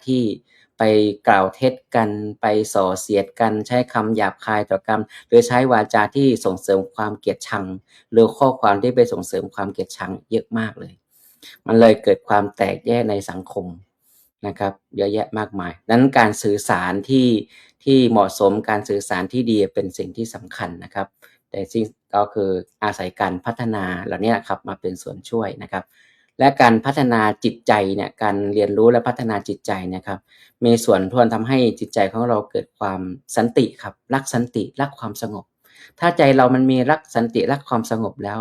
ที่ไปกล่าวเท็จกันไปส่อเสียดกันใช้คำหยาบคายต่อกันหรือใช้วาจาที่ส่งเสริมความเกลียดชังหรือข้อความที่ไปส่งเสริมความเกลียดชังเยอะมากเลยมันเลยเกิดความแตกแยกในสังคมนะครับเยอะแยะมากมายนั้นการสื่อสารที่เหมาะสมการสื่อสารที่ดีเป็นสิ่งที่สำคัญนะครับแต่สิ่งก็คืออาศัยการพัฒนาเหล่านี้ครับมาเป็นส่วนช่วยนะครับและการพัฒนาจิตใจเนี่ยการเรียนรู้และพัฒนาจิตใจนะครับมีส่วนทวนทำให้จิตใจของเราเกิดความสันติครับรักสันติรักความสงบถ้าใจเรามันมีรักสันติรักความสงบแล้ว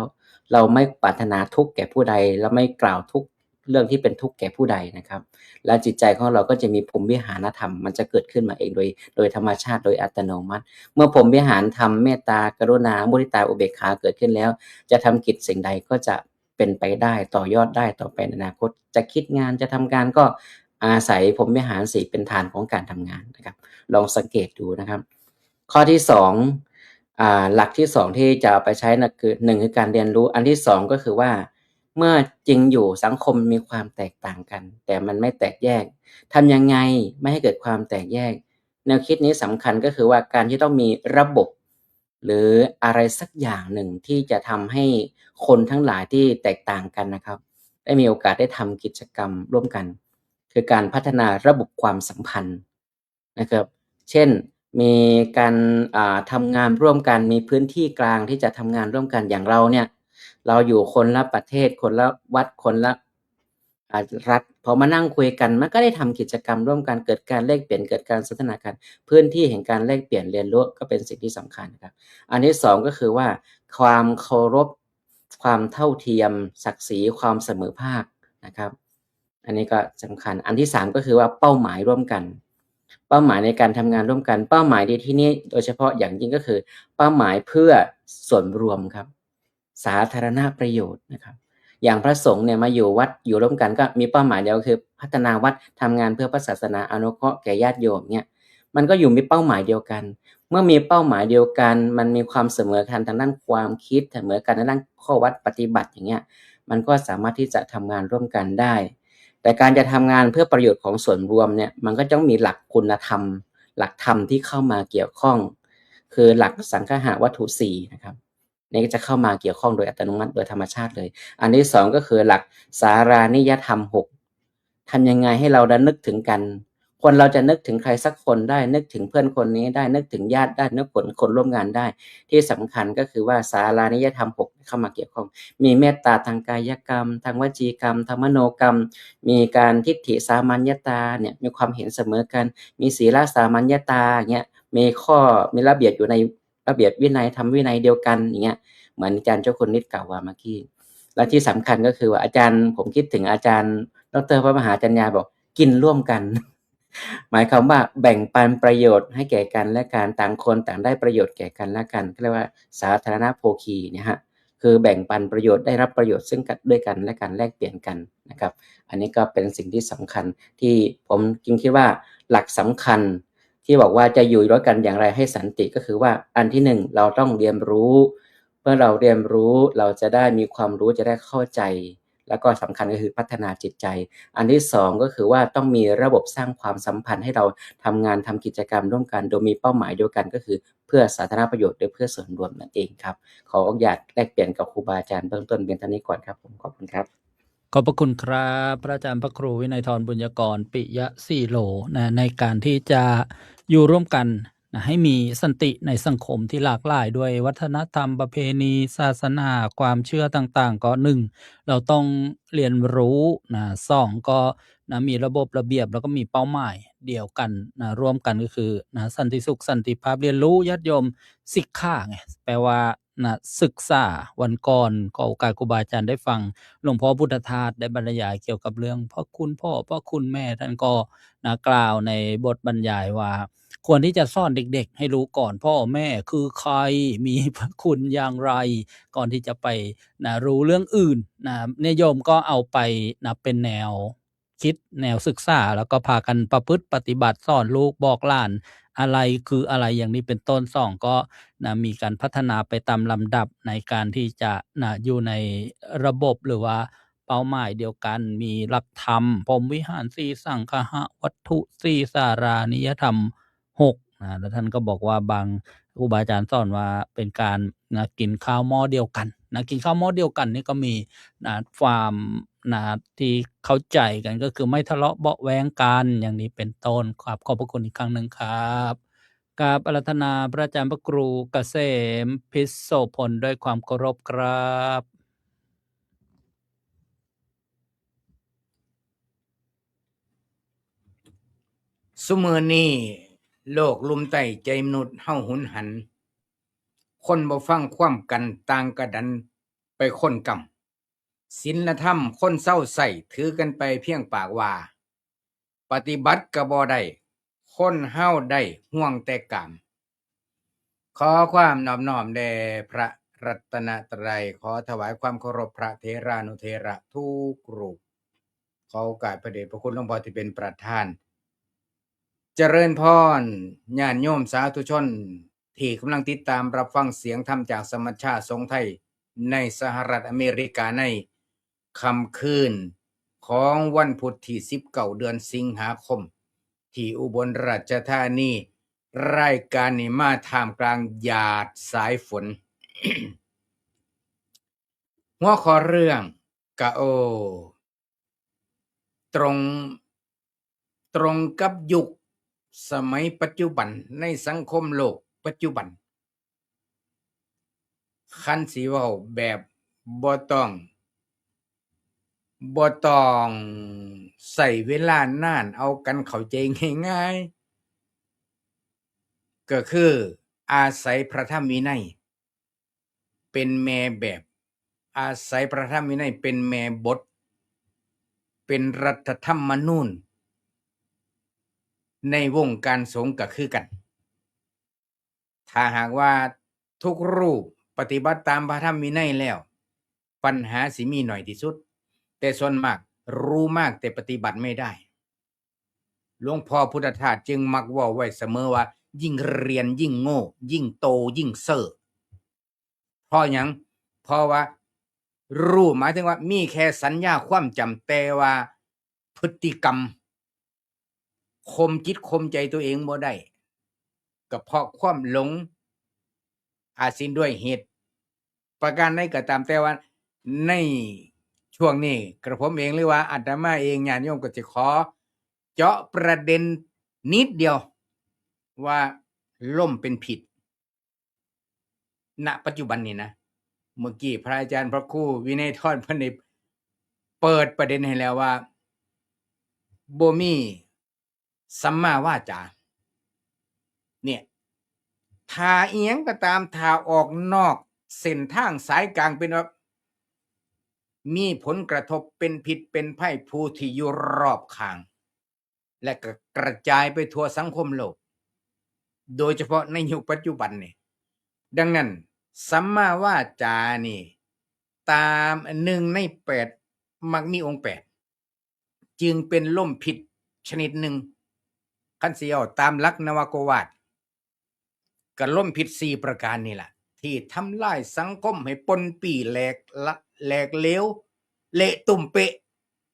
เราไม่ปรารถนาทุกข์แก่ผู้ใดเราไม่กล่าวทุกเรื่องที่เป็นทุกข์แก่ผู้ใดนะครับและจิตใจของเราก็จะมีพรหมวิหารธรรมมันจะเกิดขึ้นมาเองโดยธรรมชาติโดยอัตโนมัติเมื่อพรหมวิหารธรรมเมตตากรุณามุทิตาอุเบกขาเกิดขึ้นแล้วจะทำกิจสิ่งใดก็จะเป็นไปได้ต่อยอดได้ต่อไปในอนาคตจะคิดงานจะทำการก็อาศัยพรหมวิหาร4เป็นฐานของการทำงานนะครับลองสังเกตดูนะครับข้อที่2หลักที่2ที่จะเอาไปใช้นะคือ1คือการเรียนรู้อันที่2ก็คือว่าเมื่อจริงอยู่สังคมมีความแตกต่างกันแต่มันไม่แตกแยกทำยังไงไม่ให้เกิดความแตกแยกแนวคิดนี้สำคัญก็คือว่าการที่ต้องมีระบบหรืออะไรสักอย่างหนึ่งที่จะทำให้คนทั้งหลายที่แตกต่างกันนะครับได้มีโอกาสได้ทำกิจกรรมร่วมกันคือการพัฒนาระบบความสัมพันธ์นะครับเช่นมีการทำงานร่วมกันมีพื้นที่กลางที่จะทำงานร่วมกันอย่างเราเนี่ยเราอยู่คนละประเทศคนละวัดคนละรัฐพอมานั่งคุยกันมันก็ได้ทำกิจกรรมร่วมกันเกิดการแลกเปลี่ยนเกิดการสนทนากันพื้นที่แห่งการแลกเปลี่ยนเรียนรู้ก็เป็นสิ่งที่สำคัญครับอันที่2ก็คือว่าความเคารพความเท่าเทียมศักดิ์ศรีความเสมอภาคนะครับอันนี้ก็สำคัญอันที่3ก็คือว่าเป้าหมายร่วมกันเป้าหมายในการทำงานร่วมกันเป้าหมายในที่นี้โดยเฉพาะอย่างยิ่งก็คือเป้าหมายเพื่อส่วนรวมครับสาธารณประโยชน์นะครับอย่างพระสงฆ์เนี่ยมาอยู่วัดอยู่ร่วมกันก็มีเป้าหมายเดียวคือพัฒนาวัดทำงานเพื่อพระศาสนาอนุเคราะห์แก่ญาติโยมเนี่ยมันก็อยู่มีเป้าหมายเดียวกันเมื่อมีเป้าหมายเดียวกันมันมีความเสมอกันทางด้านความคิดเสมอกันทางด้านข้อวัดปฏิบัติอย่างเงี้ยมันก็สามารถที่จะทำงานร่วมกันได้แต่การจะทำงานเพื่อประโยชน์ของส่วนรวมเนี่ยมันก็ต้องมีหลักคุณธรรมหลักธรรมที่เข้ามาเกี่ยวข้องคือหลักสังคหวัตถุ4นะครับนี่ก็จะเข้ามาเกี่ยวข้องโดยอัตโนมัติโดยธรรมชาติเลยอันที่2ก็คือหลักสารานิยธรรม6ทำยังไงให้เราได้นึกถึงกันคนเราจะนึกถึงใครสักคนได้นึกถึงเพื่อนคนนี้ได้นึกถึงญาติได้นึกถึงคนร่วมงานได้ที่สำคัญก็คือว่าสารานิยธรรม6เข้ามาเกี่ยวข้องมีเมตตาทางกายกรรมทางวจีกรรมทางมโนกรรมมีการทิฏฐิสามัญญตาเนี่ยมีความเห็นเสมอกันมีศีลสามัญญตาเงี้ยมีระเบียบอยู่ในระเบียบวินัยธรรมวินัยเดียวกันอย่างเงี้ยเหมือนอาจารย์เจ้าคุณนิดกล่าวว่าเมื่อกี้และที่สำคัญก็คือว่าอาจารย์ผมคิดถึงอาจารย์ดร.พระมหาจัญญาบอกกินร่วมกัน หมายความว่าแบ่งปันประโยชน์ให้แก่กันและกันต่างคนต่างได้ประโยชน์แก่กันและกันเรียกว่าสาธารณโภคีเนี่ยฮะคือแบ่งปันประโยชน์ได้รับประโยชน์ซึ่งกันด้วยกันและกันแลกเปลี่ยนกันนะครับอันนี้ก็เป็นสิ่งที่สำคัญที่ผมจึงคิดว่าหลักสำคัญที่บอกว่าจะอยู่ด้วยกันอย่างไรให้สันติก็คือว่าอันที่1เราต้องเรียนรู้เมื่อเราเรียนรู้เราจะได้มีความรู้จะได้เข้าใจแล้วก็สำคัญก็คือพัฒนาจิตใจอันที่2ก็คือว่าต้องมีระบบสร้างความสัมพันธ์ให้เราทำงานทำกิจกรรมร่วมกันโดยมีเป้าหมายเดียวกันก็คือเพื่อสาธารณประโยชน์หรือเพื่อส่วนรวมนั่นเองครับขออนุญาตแลกเปลี่ยนกับครูบาอาจารย์เบื้องต้นเพียงเท่านี้ก่อนครับผมขอบคุณครับขอบพระคุณครับพระอาจารย์พระครูวินัยธรบุญญกรปิยะสีโลนะในการที่จะอยู่ร่วมกันนะให้มีสันติในสังคมที่หลากหลายด้วยวัฒนธรรมประเพณีศาสนาความเชื่อต่างๆก็1เราต้องเรียนรู้นะ2ก็นะมีระบบระเบียบแล้วก็มีเป้าหมายเดียวกันนะร่วมกันก็คือนะสันติสุขสันติภาพเรียนรู้ญาติโยมศิกขาไงแปลว่านะศึกษาวันก่อนก็โอกาสครูบาอาจารย์ได้ฟังหลวงพ่อพุทธทาสได้บรรยายเกี่ยวกับเรื่องพระคุณพ่อพระคุณแม่ท่านก็นะกล่าวในบทบรรยายว่าควรที่จะสอนเด็กๆให้รู้ก่อนพ่อแม่คือใครมีพระคุณอย่างไรก่อนที่จะไปนะรู้เรื่องอื่นนะโยมก็เอาไปนะเป็นแนวคิดแนวศึกษาแล้วก็พากันประพฤติปฏิบัติสอนลูกบอกหลานอะไรคืออะไรอย่างนี้เป็นต้น2ก็นะมีการพัฒนาไปตามลำดับในการที่จะนะอยู่ในระบบหรือว่า เป้าหมายเดียวกันมีหลักธรรมพรหมวิหารสี่สังคหวัตถุสี่สารานิยธรรม6แล้วท่านก็บอกว่าบางครูบาอาจารย์สอนว่าเป็นการกินข้าวหม้อเดียวกันกินข้าวหม้อเดียวกันนี่ก็มีความที่เข้าใจกันก็คือไม่ทะเลาะเบาะแว้งกันอย่างนี้เป็นต้นครับขอบพระคุณอีกครั้งหนึ่งครับกราบอาราธนาพระอาจารย์พระครูเกษมพิษโสพลด้วยความเคารพครับ ซุมื้อนี้โลกลุมไต้ใจมนุษย์เฮาหุนหัน คนบ่ฟังความกันต่างกระดันไปค้นกรรมศีลธรรมคนเศร้าใส่ถือกันไปเพียงปากว่า ปฏิบัติก็บ่ได้คนเฮาได้ห่วงแต่กรรม ขอความนอบน้อมแด่พระรัตนตรัยขอถวายความเคารพพระเถรานุเถระทุกรูปขอโอกาสพระเดชพระคุณหลวงพ่อที่เป็นประธาน เจริญพรญาติโยมสาธุชนที่กำลังติดตามรับฟังเสียงธรรมจากสมัชชาสงฆ์ไทยในสหรัฐอเมริกาในค่ำคืนของวันพุธที่19เดือนสิงหาคมที่อุบลราชธานีรายการนี้มาท่ามกลางหยาดสายฝน หัวข้อเรื่องกะตรงกับยุคสมัยปัจจุบันในสังคมโลกปัจจุบันคันสิเว้าแบบบ่ต้องใส่เวลานานเอากันเข้าใจง่ายๆก็คืออาศัยพระธรรมวินัยเป็นแม่แบบอาศัยพระธรรมวินัยเป็นแม่บทเป็นรัฐธรรมนูญในวงการสงฆ์ก็คือกันถ้าหากว่าทุกรูปปฏิบัติตามพระธรรมวินัยแล้วปัญหาสิมีหน่อยที่สุดแต่ส่วนมากรู้มากแต่ปฏิบัติไม่ได้หลวงพ่อพุทธทาสจึงมักเว้าไว้เสมอว่ายิ่งเรียนยิ่งโง่ยิ่งโตยิ่งเซ่อเพราะหยังเพราะว่ารู้หมายถึงว่ามีแค่สัญญาความจำแต่ว่าพฤติกรรมคมจิตคมใจตัวเองบ่ได้ก็เพราะความหลงอาจสิด้วยเหตุประการใดก็ตามแต่ว่าในช่วงนี้กระผมเองหรือว่าอาตมาเองญาติโยมก็จะขอเจาะประเด็นนิดเดียวว่าล่มเป็นผิดณปัจจุบันนี้นะเมื่อกี้พระอาจารย์พระครูวินัยทรเพิ่นได้เปิดประเด็นให้แล้วว่าบ่มีสัมมาวาจาเนี่ยถ้าอิหยังก็ตามถ้าออกนอกเส้นทางสายกลางเป็นว่ามีผลกระทบเป็นพิษเป็นภัยผู้ที่อยู่รอบข้างและก็กระจายไปทั่วสังคมโลกโดยเฉพาะในยุคปัจจุบันนี่ดังนั้นสัมมาวาจานี่ตาม1ใน8มักมีองค์8จึงเป็นล่มพิษชนิดหนึ่งคันสิเอาตามหลักนวโกวาทก็ล่มพิษ4ประการนี่ล่ะที่ทำลายสังคมให้ปนปี่แหลกเหลวเละตุ่มเปะ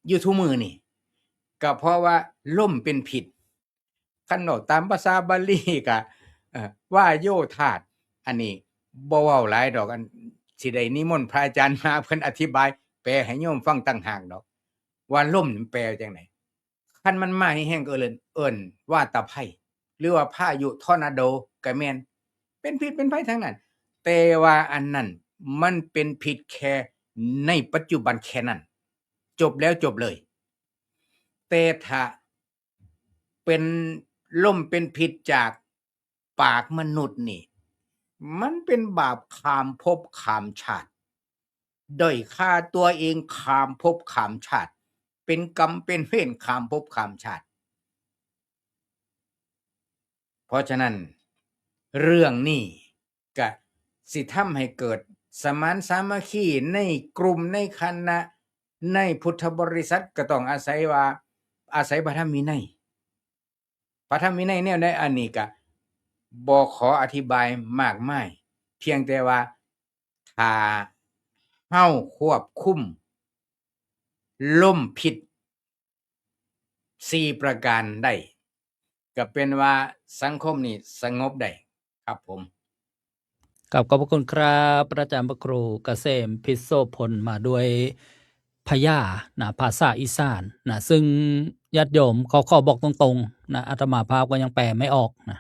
อยู่ทุกมื้อนี่ก็เพราะว่าล่มเป็นพิษคันเว้าตามภาษาบาลีก็ว่าโยธาตอันนี้บ่เว้าหลายดอกอันสิได้นิมนต์พระอาจารย์มาเพิ่นอธิบายแปลให้โยมฟังต่างหากดอกว่าล่มนี่แปลจังได๋คันมันมาแห้งๆก็เอิ้นว่าตะไผหรือว่าพายุทอร์นาโดก็แม่นเป็นพิษเป็นภัยทั้งนั้นแต่ว่าอันนั้นมันเป็นพิษแค่ในปัจจุบันแค่นั้นจบแล้วจบเลยแต่ถ้าเป็นล่มเป็นพิษจากปากมนุษย์นี่มันเป็นบาปข้ามภพข้ามชาติด้อยค่าตัวเองข้ามภพข้ามชาติเป็นกรรมเป็นเวรข้ามภพข้ามชาติเพราะฉะนั้นเรื่องนี้ก็สิทำให้เกิดสมานสามัคคีในกลุ่มในคณะในพุทธบริษัทก็ต้องอาศัยพระธรรมวินัยพระธรรมวินัยแนวใดอันนี้ก็บ่ขออธิบายมากมายเพียงแต่ว่าถ้าเฮาควบคุม ล่มพิษ4ประการได้ก็เป็นว่าสังคมนี่สงบได้ครับผม กับขอบพระคุณครับพระอาจารย์พระครูเกษมพิษโสพลมาด้วยพยานะภาษาอีสานนะซึ่งญาติโยมเขาขอบอกตรงๆนะอาตมาภาพก็ยังแปลไม่ออกนะ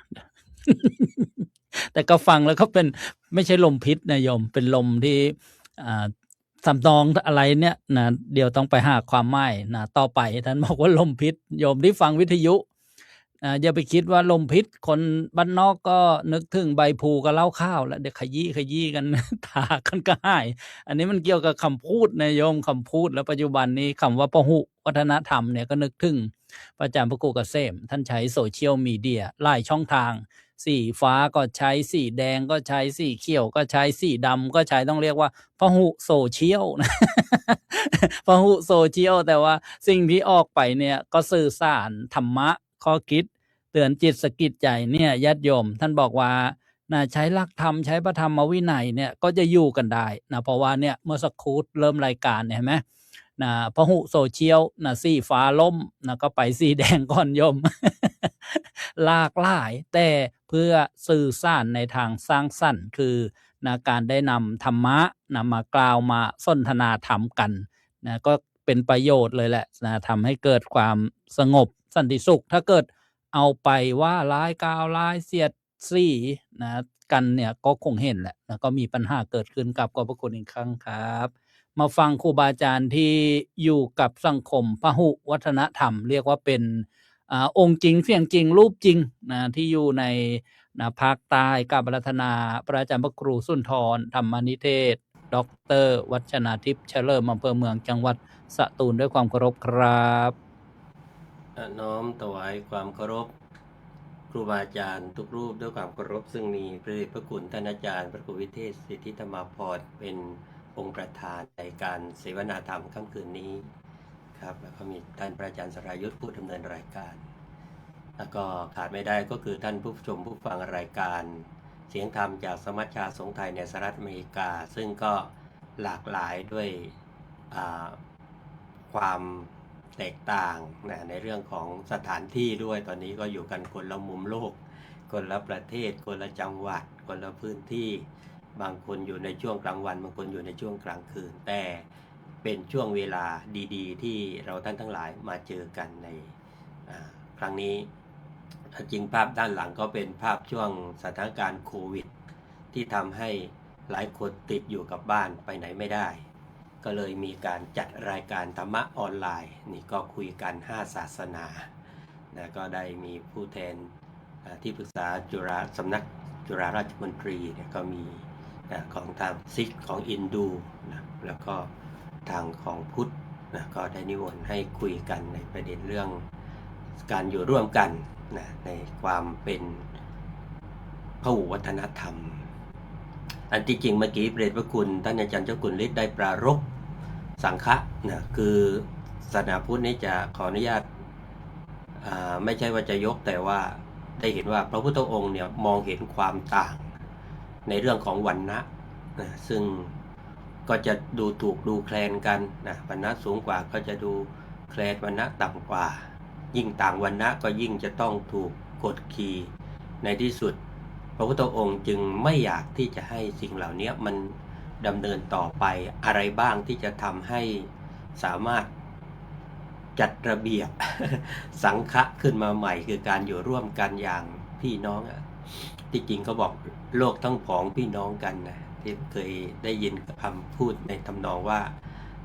แต่ก็ฟังแล้วก็เป็นไม่ใช่ลมพิษนะโยมเป็นลมที่อ่าสำนองอะไรเนี่ยนะเดี๋ยวต้องไปหาความหมายนะต่อไปท่านบอกว่าลมพิษโยมที่ฟังวิทยุอย่าไปคิดว่าลมพิษคนบ้านนอกก็นึกถึงใบพลูกับเหล้าข้าวแล้วเดี๋ยวขยี้กัน ถากันก็หาย อันนี้มันเกี่ยวกับคำพูดนะโยมคำพูดแล้วปัจจุบันนี้คำว่าพหุวัฒนธรรมเนี่ยก็นึกถึงพระอาจารย์พระครูเกษมท่านใช้โซเชียลมีเดียหลายช่องทาง สีฟ้าก็ใช้สีแดงก็ใช้สีเขียวก็ใช้สีดำก็ใช้ต้องเรียกว่าพหุโซเชียลนะ พหุโซเชียลแต่ว่าสิ่งที่ออกไปเนี่ยก็สื่อสารธรรมะข้อคิดเตือนจิตสะกิดใจเนี่ยญาติโยมท่านบอกว่าใช้หลักธรรมใช้พระธรรมวินัยเนี่ยก็จะอยู่กันได้นะเพราะว่าเนี่ยเมื่อสักครู่เริ่มรายการเนี่ยเห็นไหมนะพหุโซเชียลนะสีฟ้าล่มนะก็ไปสีแดงก่อนโยม หลากหลายแต่เพื่อสื่อสารในทางสร้างสรรค์คือนะการได้นำธรรมะนะมากล่าวมาสนทนาธรรมกันนะก็เป็นประโยชน์เลยแหละนะทำให้เกิดความสงบสันติสุขถ้าเกิดเอาไปว่าร้ายกล่าวร้ายเสียดสีนะกันเนี่ยก็คงเห็นแหละนะก็มีปัญหาเกิดขึ้นกับขอบพระคุณอีกครั้งครับ มาฟังครูบาอาจารย์ที่อยู่กับสังคมพหุวัฒนธรรมเรียกว่าเป็นองค์จริงเสียงจริงรูปจริงนะที่อยู่ในภาคใต้กับรัตนาพระอาจารย์พระครูสุนทรธรรมนิเทศดร.วัชนาทิพย์เฉลิมอำเภอเมืองจังหวัดสตูลด้วยความเคารพครับน้อมถวายความเคารพครูบาอาจารย์ทุกรูปด้วยความเคารพซึ่งมีพระเดชพระคุณท่านอาจารย์พระครูวิเทศสิทธิธรรมาภรณ์เป็นองค์ประธานในการเสวนาธรรมค่ำคืนนี้ครับแล้วก็มีท่านพระอาจารย์สรายุทธผู้ดำเนินรายการแล้วก็ขาดไม่ได้ก็คือท่านผู้ชมผู้ฟังรายการเสียงธรรมจากสมัชชาสงฆ์ไทยในสหรัฐอเมริกาซึ่งก็หลากหลายด้วยความแตกต่างนะในเรื่องของสถานที่ด้วยตอนนี้ก็อยู่กันคนละมุมโลกคนละประเทศคนละจังหวัดคนละพื้นที่บางคนอยู่ในช่วงกลางวันบางคนอยู่ในช่วงกลางคืนแต่เป็นช่วงเวลาดีๆที่เราท่านทั้งหลายมาเจอกันในครั้งนี้จริงภาพด้านหลังก็เป็นภาพช่วงสถานการณ์โควิดที่ทำให้หลายคนติดอยู่กับบ้านไปไหนไม่ได้ก็เลยมีการจัดรายการธรรมะออนไลน์นี่ก็คุยกัน5ศาสนานะก็ได้มีผู้แทนที่ปรึกษาสำนักจุฬาราชมนตรีเนี่ยก็มีของทางซิกของอินดูนะแล้วก็ทางของพุทธนะก็ได้นิมนต์ให้คุยกันในประเด็นเรื่องการอยู่ร่วมกันนะในความเป็นพหุวัฒนธรรมอันที่จริงเมื่อกี้พระเดชพระคุณท่านอาจารย์เจ้าคุณฤทธิ์ได้ปรารภสังฆะนะคือศาสนาพุทธนี้จะขออนุญาตไม่ใช่ว่าจะยกแต่ว่าได้เห็นว่าพระพุทธองค์เนี่ยมองเห็นความต่างในเรื่องของวรรณะนะซึ่งก็จะดูถูกดูแคลนกันนะวรรณะสูงกว่าก็จะดูแคลนวรรณะต่ำกว่ายิ่งต่างวรรณะก็ยิ่งจะต้องถูกกดขี่ในที่สุดพระพุทธองค์จึงไม่อยากที่จะให้สิ่งเหล่านี้มันดำเนินต่อไปอะไรบ้างที่จะทำให้สามารถจัดระเบียบ สังฆะขึ้นมาใหม่คือการอยู่ร่วมกันอย่างพี่น้องที่จริงเขาบอกโลกทั้งผองพี่น้องกันนะที่เคยได้ยินคำพูดในทำนองว่า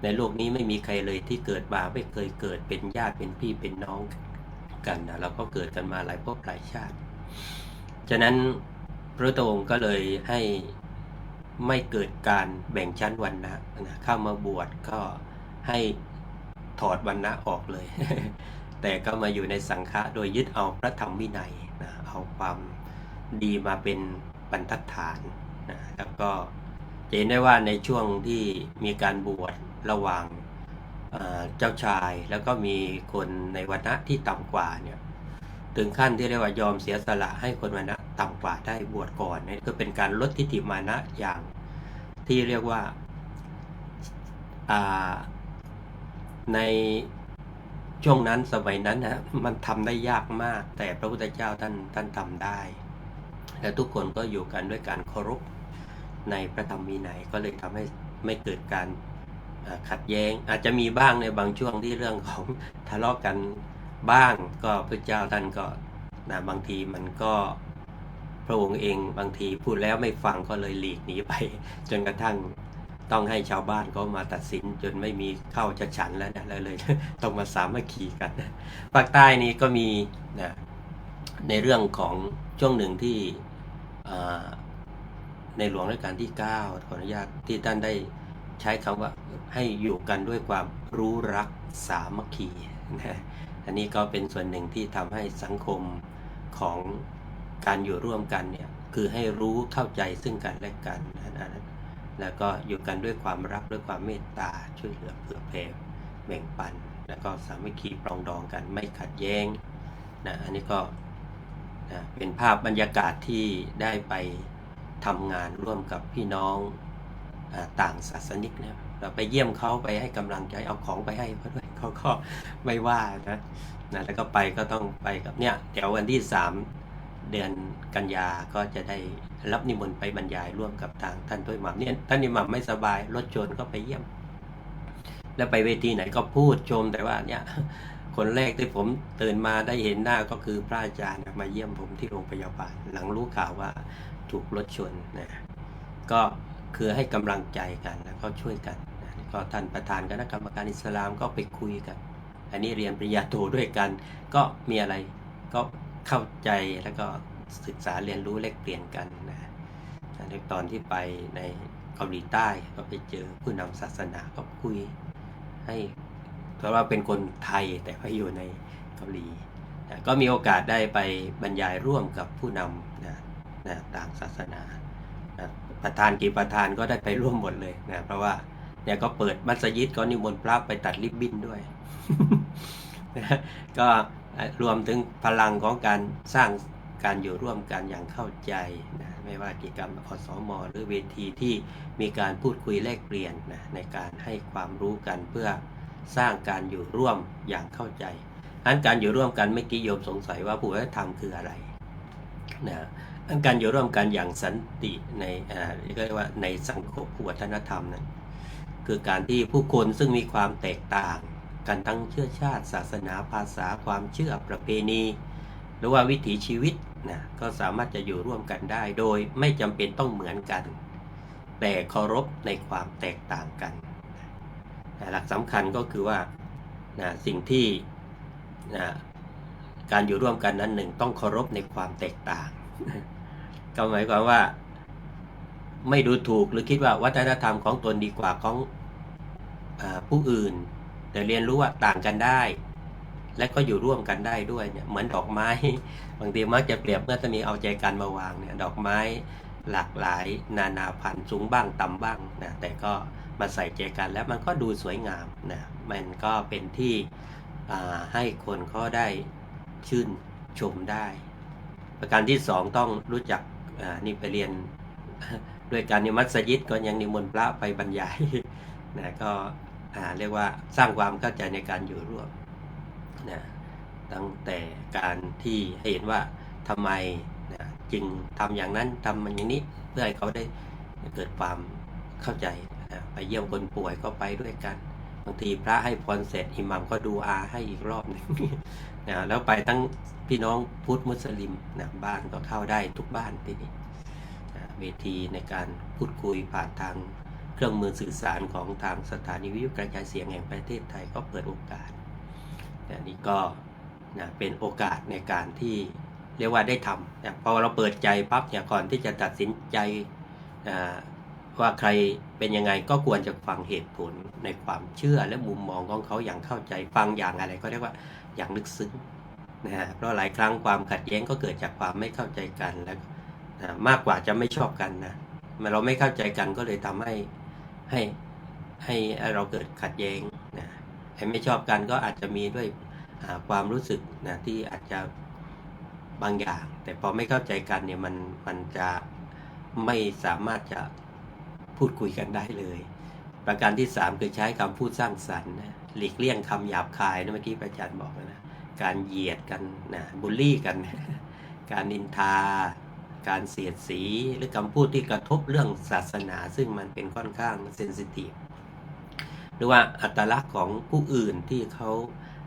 ในโลกนี้ไม่มีใครเลยที่เกิดมาไม่เคยเกิดเป็นญาติเป็นพี่เป็นน้องกันนะเราก็เกิดกันมาหลายภพหลายชาติฉะนั้นพระองค์ก็เลยให้ไม่เกิดการแบ่งชั้นวรรณะเข้ามาบวชก็ให้ถอดวรรณะออกเลย แต่ก็มาอยู่ในสังฆะโดยยึดเอาพระธรรมวินัยนะเอาความดีมาเป็นบรรทัดฐานนะแล้วก็เห็นได้ว่าในช่วงที่มีการบวชระหว่างเจ้าชายแล้วก็มีคนในวรรณะที่ต่ำกว่าเนี่ยถึงขั้นที่เรียกว่ายอมเสียสละให้คนวรรณะต่ำกว่าได้บวชก่อนนี่ก็เป็นการลดทิฏฐิมานะอย่างที่เรียกว่า ในช่วงนั้นสมัยนั้นนะมันทำได้ยากมาก แต่พระพุทธเจ้าท่านทำได้ และทุกคนก็อยู่กันด้วยการเคารพในพระธรรมวินัยก็เลยทำให้ไม่เกิดการขัดแย้ง อาจจะมีบ้างในบางช่วงที่เรื่องของทะเลาะกันบ้าง ก็พระเจ้าท่านก็บางทีมันก็พระองค์เองบางทีพูดแล้วไม่ฟังก็เลยหลีกหนีไป จนกระทั่งต้องให้ชาวบ้านก็มาตัดสินจนไม่มีเข้าจะฉันแล้วนะแล้วเลย ต้องมาสามัคคีกันนะภาคใต้นี้ก็มีนะในเรื่องของช่วงหนึ่งที่ในหลวงรัชกาลที่ 9ขออนุญาตที่ท่านได้ใช้คำว่าให้อยู่กันด้วยความรู้รักสามัคคีนะอันนี้ก็เป็นส่วนหนึ่งที่ทำให้สังคมของการอยู่ร่วมกันเนี่ยคือให้รู้เข้าใจซึ่งกันและกันนะแล้วก็อยู่กันด้วยความรักด้วยความเมตตาช่วยเหลือเผื่อแผ่แบ่งปันแล้วก็สามัคคีปรองดองกันไม่ขัดแย้งนะอันนี้ก็นะเป็นภาพบรรยากาศที่ได้ไปทำงานร่วมกับพี่น้องต่างศาสนิกนะเราไปเยี่ยมเขาไปให้กำลังใจเอาของไปให้เขาด้วยเขาก็ไม่ว่านะแล้วก็ไปก็ต้องไปกับเนี่ยเดี๋ยววันที่3 เดือนกันยาก็จะได้รับนิมนต์ไปบรรยายร่วมกับทางท่านด้วยหม่ำเนี่ยท่านอิหม่ำไม่สบายรถชนก็ไปเยี่ยมแล้วไปเวทีไหนก็พูดชมแต่ว่าเนี่ยคนแรกที่ผมตื่นมาได้เห็นหน้าก็คือพระอาจารย์มาเยี่ยมผมที่โรงพยาบาลหลังรู้ข่าวว่าถูกรถชนนะก็คือให้กำลังใจกันแล้วก็ช่วยกันนะก็ท่านประธานคณะกรรมการอิสลามก็ไปคุยกันอันนี้เรียนปริญญาโทด้วยกันก็มีอะไรก็เข้าใจแล้วก็ศึกษาเรียนรู้แลกเปลี่ยนกันนะในตอนที่ไปในเกาหลีใต้ก็ไปเจอผู้นำศาสนาก็คุยให้เพราะว่าเป็นคนไทยแต่ว่าอยู่ในเกาหลีนะก็มีโอกาสได้ไปบรรยายร่วมกับผู้นำนะต่างศาสนานะประธานกี่ประธานก็ได้ไปร่วมหมดเลยนะเพราะว่าเนี่ยก็เปิดมัสยิดก็นิมนต์พระไปตัดริบบิ้นด้วย นะก็รวมถึงพลังของการสร้างการอยู่ร่วมกันอย่างเข้าใจนะไม่ว่ากิจกรรมอสม.หรือเวทีที่มีการพูดคุยแลกเปลี่ยนนะในการให้ความรู้กันเพื่อสร้างการอยู่ร่วมอย่างเข้าใจอันการอยู่ร่วมกันเมื่อกี้โยมสงสัยว่าผู้วัฒนธรรมคืออะไรนะอันการอยู่ร่วมกันอย่างสันติในเรียกว่าในสังคมวัฒนธรรมนั้นคือการที่ผู้คนซึ่งมีความแตกต่างกันทั้งเชื้อชาติศาสนาภาษาความเชื่อประเพณีหรือว่าวิถีชีวิตนะก็สามารถจะอยู่ร่วมกันได้โดยไม่จำเป็นต้องเหมือนกันแต่เคารพในความแตกต่างกันนะหลักสำคัญก็คือว่านะสิ่งที่นะการอยู่ร่วมกันนั้นหนึ่งต้องเคารพในความแตกต่างก็หมายความว่าไม่ดูถูกหรือคิดว่าวัฒนธรรมของตนดีกว่าของผู้อื่นแต่เรียนรู้ว่าต่างกันได้และก็อยู่ร่วมกันได้ด้วยเนี่ยเหมือนดอกไม้บางทีมักจะเปรียบเมื่อจะมีเอาใจกันมาวางเนี่ยดอกไม้หลากหลายนานาพันธุ์สูงบ้างต่ำบ้างนะแต่ก็มาใส่ใจกันแล้วมันก็ดูสวยงามนะมันก็เป็นที่ให้คนเขาได้ชื่นชมได้ประการที่2ต้องรู้จักนี่ไปเรียนด้วยการนิมัสยิดก็ยังนิมนต์พระไปบรรยายนะก็เรียกว่าสร้างความเข้าใจในการอยู่ร่วมนะตั้งแต่การที่เห็นว่าทำไมนะจึงทำอย่างนั้นทำมันอย่างนี้เพื่อให้เขาได้เกิดความเข้าใจนะไปเยี่ยมคนป่วยก็ไปด้วยกันบางทีพระให้พรเสร็จอิหมัมก็ดูอาให้อีกรอบนึงนะแล้วไปทั้งพี่น้องพุทธมุสลิมนะบ้านก็เข้าได้ทุกบ้านที่นี่เวทีในการพูดคุยผ่านทางเครื่องมือสื่อสารของทางสถานีวิทยุกระจายเสียงแห่งประเทศไทยก็เปิดโอกาสนี่ก็เป็นโอกาสในการที่เรียกว่าได้ทำพอเราเปิดใจปั๊บเนี่ยก่อนที่จะตัดสินใจว่าใครเป็นยังไงก็ควรจะฟังเหตุผลในความเชื่อและมุมมองของเขาอย่างเข้าใจฟังอย่างอะไรก็เรียกว่าอย่างลึกซึ้งเพราะหลายครั้งความขัดแย้งก็เกิดจากความไม่เข้าใจกันและมากกว่าจะไม่ชอบกันนะเราไม่เข้าใจกันก็เลยทำให้เราเกิดขัดแย้งนะให้ไม่ชอบกันก็อาจจะมีด้วยความรู้สึกนะที่อาจจะบางอย่างแต่พอไม่เข้าใจกันเนี่ยมันจะไม่สามารถจะพูดคุยกันได้เลย ประการที่ 3 คือใช้คำพูดสร้างสรรค์นะหลีกเลี่ยงคำหยาบคายนะเมื่อกี้พระอาจารย์บอกนะการเหยียดกันนะบูลลี่กัน การนินทา การเสียดสีหรือคำพูดที่กระทบเรื่องศาสนาซึ่งมันเป็นค่อนข้างเซนซิทีฟหรือว่าอัตลักษณ์ของผู้อื่นที่เขา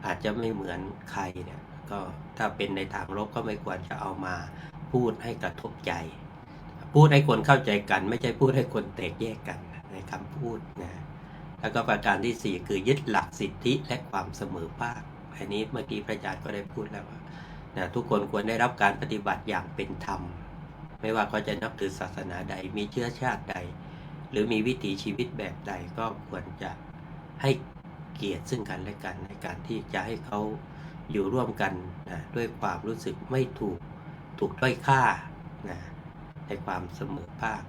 อาจจะไม่เหมือนใครเนี่ยก็ถ้าเป็นในทางลบก็ไม่ควรจะเอามาพูดให้กระทบใจ พูดให้คนเข้าใจกันไม่ใช่พูดให้คนแตกแยกกันในคำพูดนะแล้วก็ประการที่ 4 คือยึดหลักสิทธิและความเสมอภาคอันนี้เมื่อกี้พระอาจารย์ก็ได้พูดแล้วว่าทุกคนควรได้รับการปฏิบัติอย่างเป็นธรรมไม่ว่าเขาจะนับถือศาสนาใดมีเชื้อชาติใดหรือมีวิถีชีวิตแบบใดก็ควรจะให้เกียรติซึ่งกันและกันในการที่จะให้เขาอยู่ร่วมกันนะด้วยความรู้สึกไม่ถูกด้อยค่านะในความเสมอภาค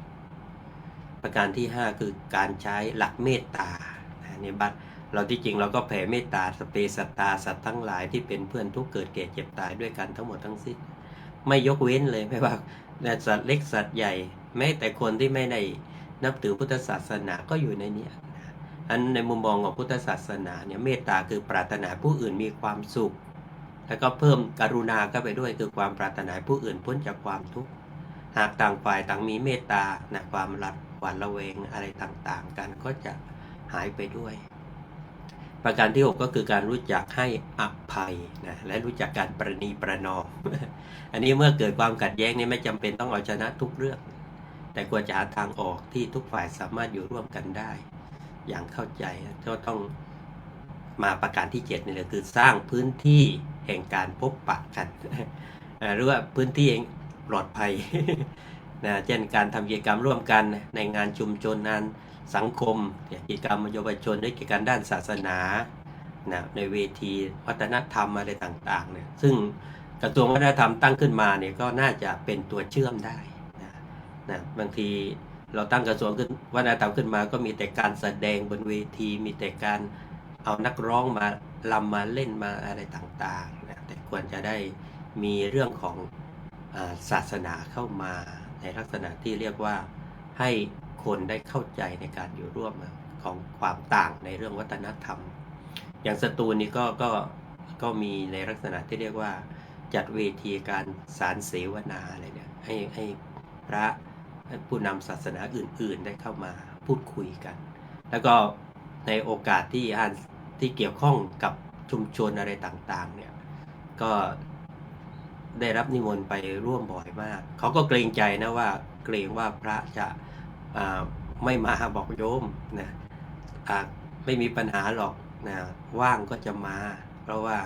ประการที่ 5 คือการใช้หลักเมตตาในบัดเราที่จริงเราก็แผ่เมตตาสเปสัตตาสัตว์ทั้งหลายที่เป็นเพื่อนทุกเกิดแก่เจ็บตายด้วยกันทั้งหมดทั้งสิ้นไม่ยกเว้นเลยไม่ว่าสัตว์เล็กสัตว์ใหญ่แม้แต่คนที่ไม่ได้นับถือพุทธศาสนาก็อยู่ในนี้อันในมุมมองของพุทธศาสนาเนี่ยเมตตาคือปรารถนาผู้อื่นมีความสุขแล้วก็เพิ่มกรุณาเข้าไปด้วยคือความปรารถนาผู้อื่นพ้นจากความทุกข์หากต่างฝ่ายต่างมีเมตตานะความรักหวาดระแวงอะไรต่างๆกันก็จะหายไปด้วยประการที่ 6 ก็คือการรู้จักให้อภัยนะและรู้จักการประนีประนอม อันนี้เมื่อเกิดความขัดแย้งนี่ไม่จำเป็นต้องเอาชนะทุกเรื่องแต่ควรจะหาทางออกที่ทุกฝ่ายสามารถอยู่ร่วมกันได้อย่างเข้าใจก็ต้องมาประการที่ 7นี่แหละคือสร้างพื้นที่แห่งการพบปะกัน หรือว่าพื้นที่ปลอดภัย นะเช่นการทำกิจกรรมร่วมกันในงานชุมชนงานสังคมกิจกรรมเยาวชนด้วยกิจกรรมด้านศาสนานะในเวทีวัฒนธรรมอะไรต่างๆเนี่ยซึ่งกระทรวงวัฒนธรรมตั้งขึ้นมาเนี่ยก็น่าจะเป็นตัวเชื่อมได้นะบางทีเราตั้งกระทรวงวัฒนธรรมขึ้นมาก็มีแต่การแสดงบนเวทีมีแต่การเอานักร้องมาลำมาเล่นมาอะไรต่างๆนะแต่ควรจะได้มีเรื่องของศาสนาเข้ามาในลักษณะที่เรียกว่าให้คนได้เข้าใจในการอยู่ร่วมของความต่างในเรื่องวัฒนธรรมอย่างสตูลนี่ก็มีในลักษณะที่เรียกว่าจัดเวทีการสารเสวนาอะไรเนี่ยให้พระผู้นำศาสนาอื่นๆได้เข้ามาพูดคุยกันแล้วก็ในโอกาสที่เกี่ยวข้องกับชุมชนอะไรต่างๆเนี่ยก็ได้รับนิมนต์ไปร่วมบ่อยมากเขาก็เกรงใจนะว่าเกรงว่าพระจะไม่มาบอกโยมนะไม่มีปัญหาหรอกนะว่างก็จะมาเพราะว่า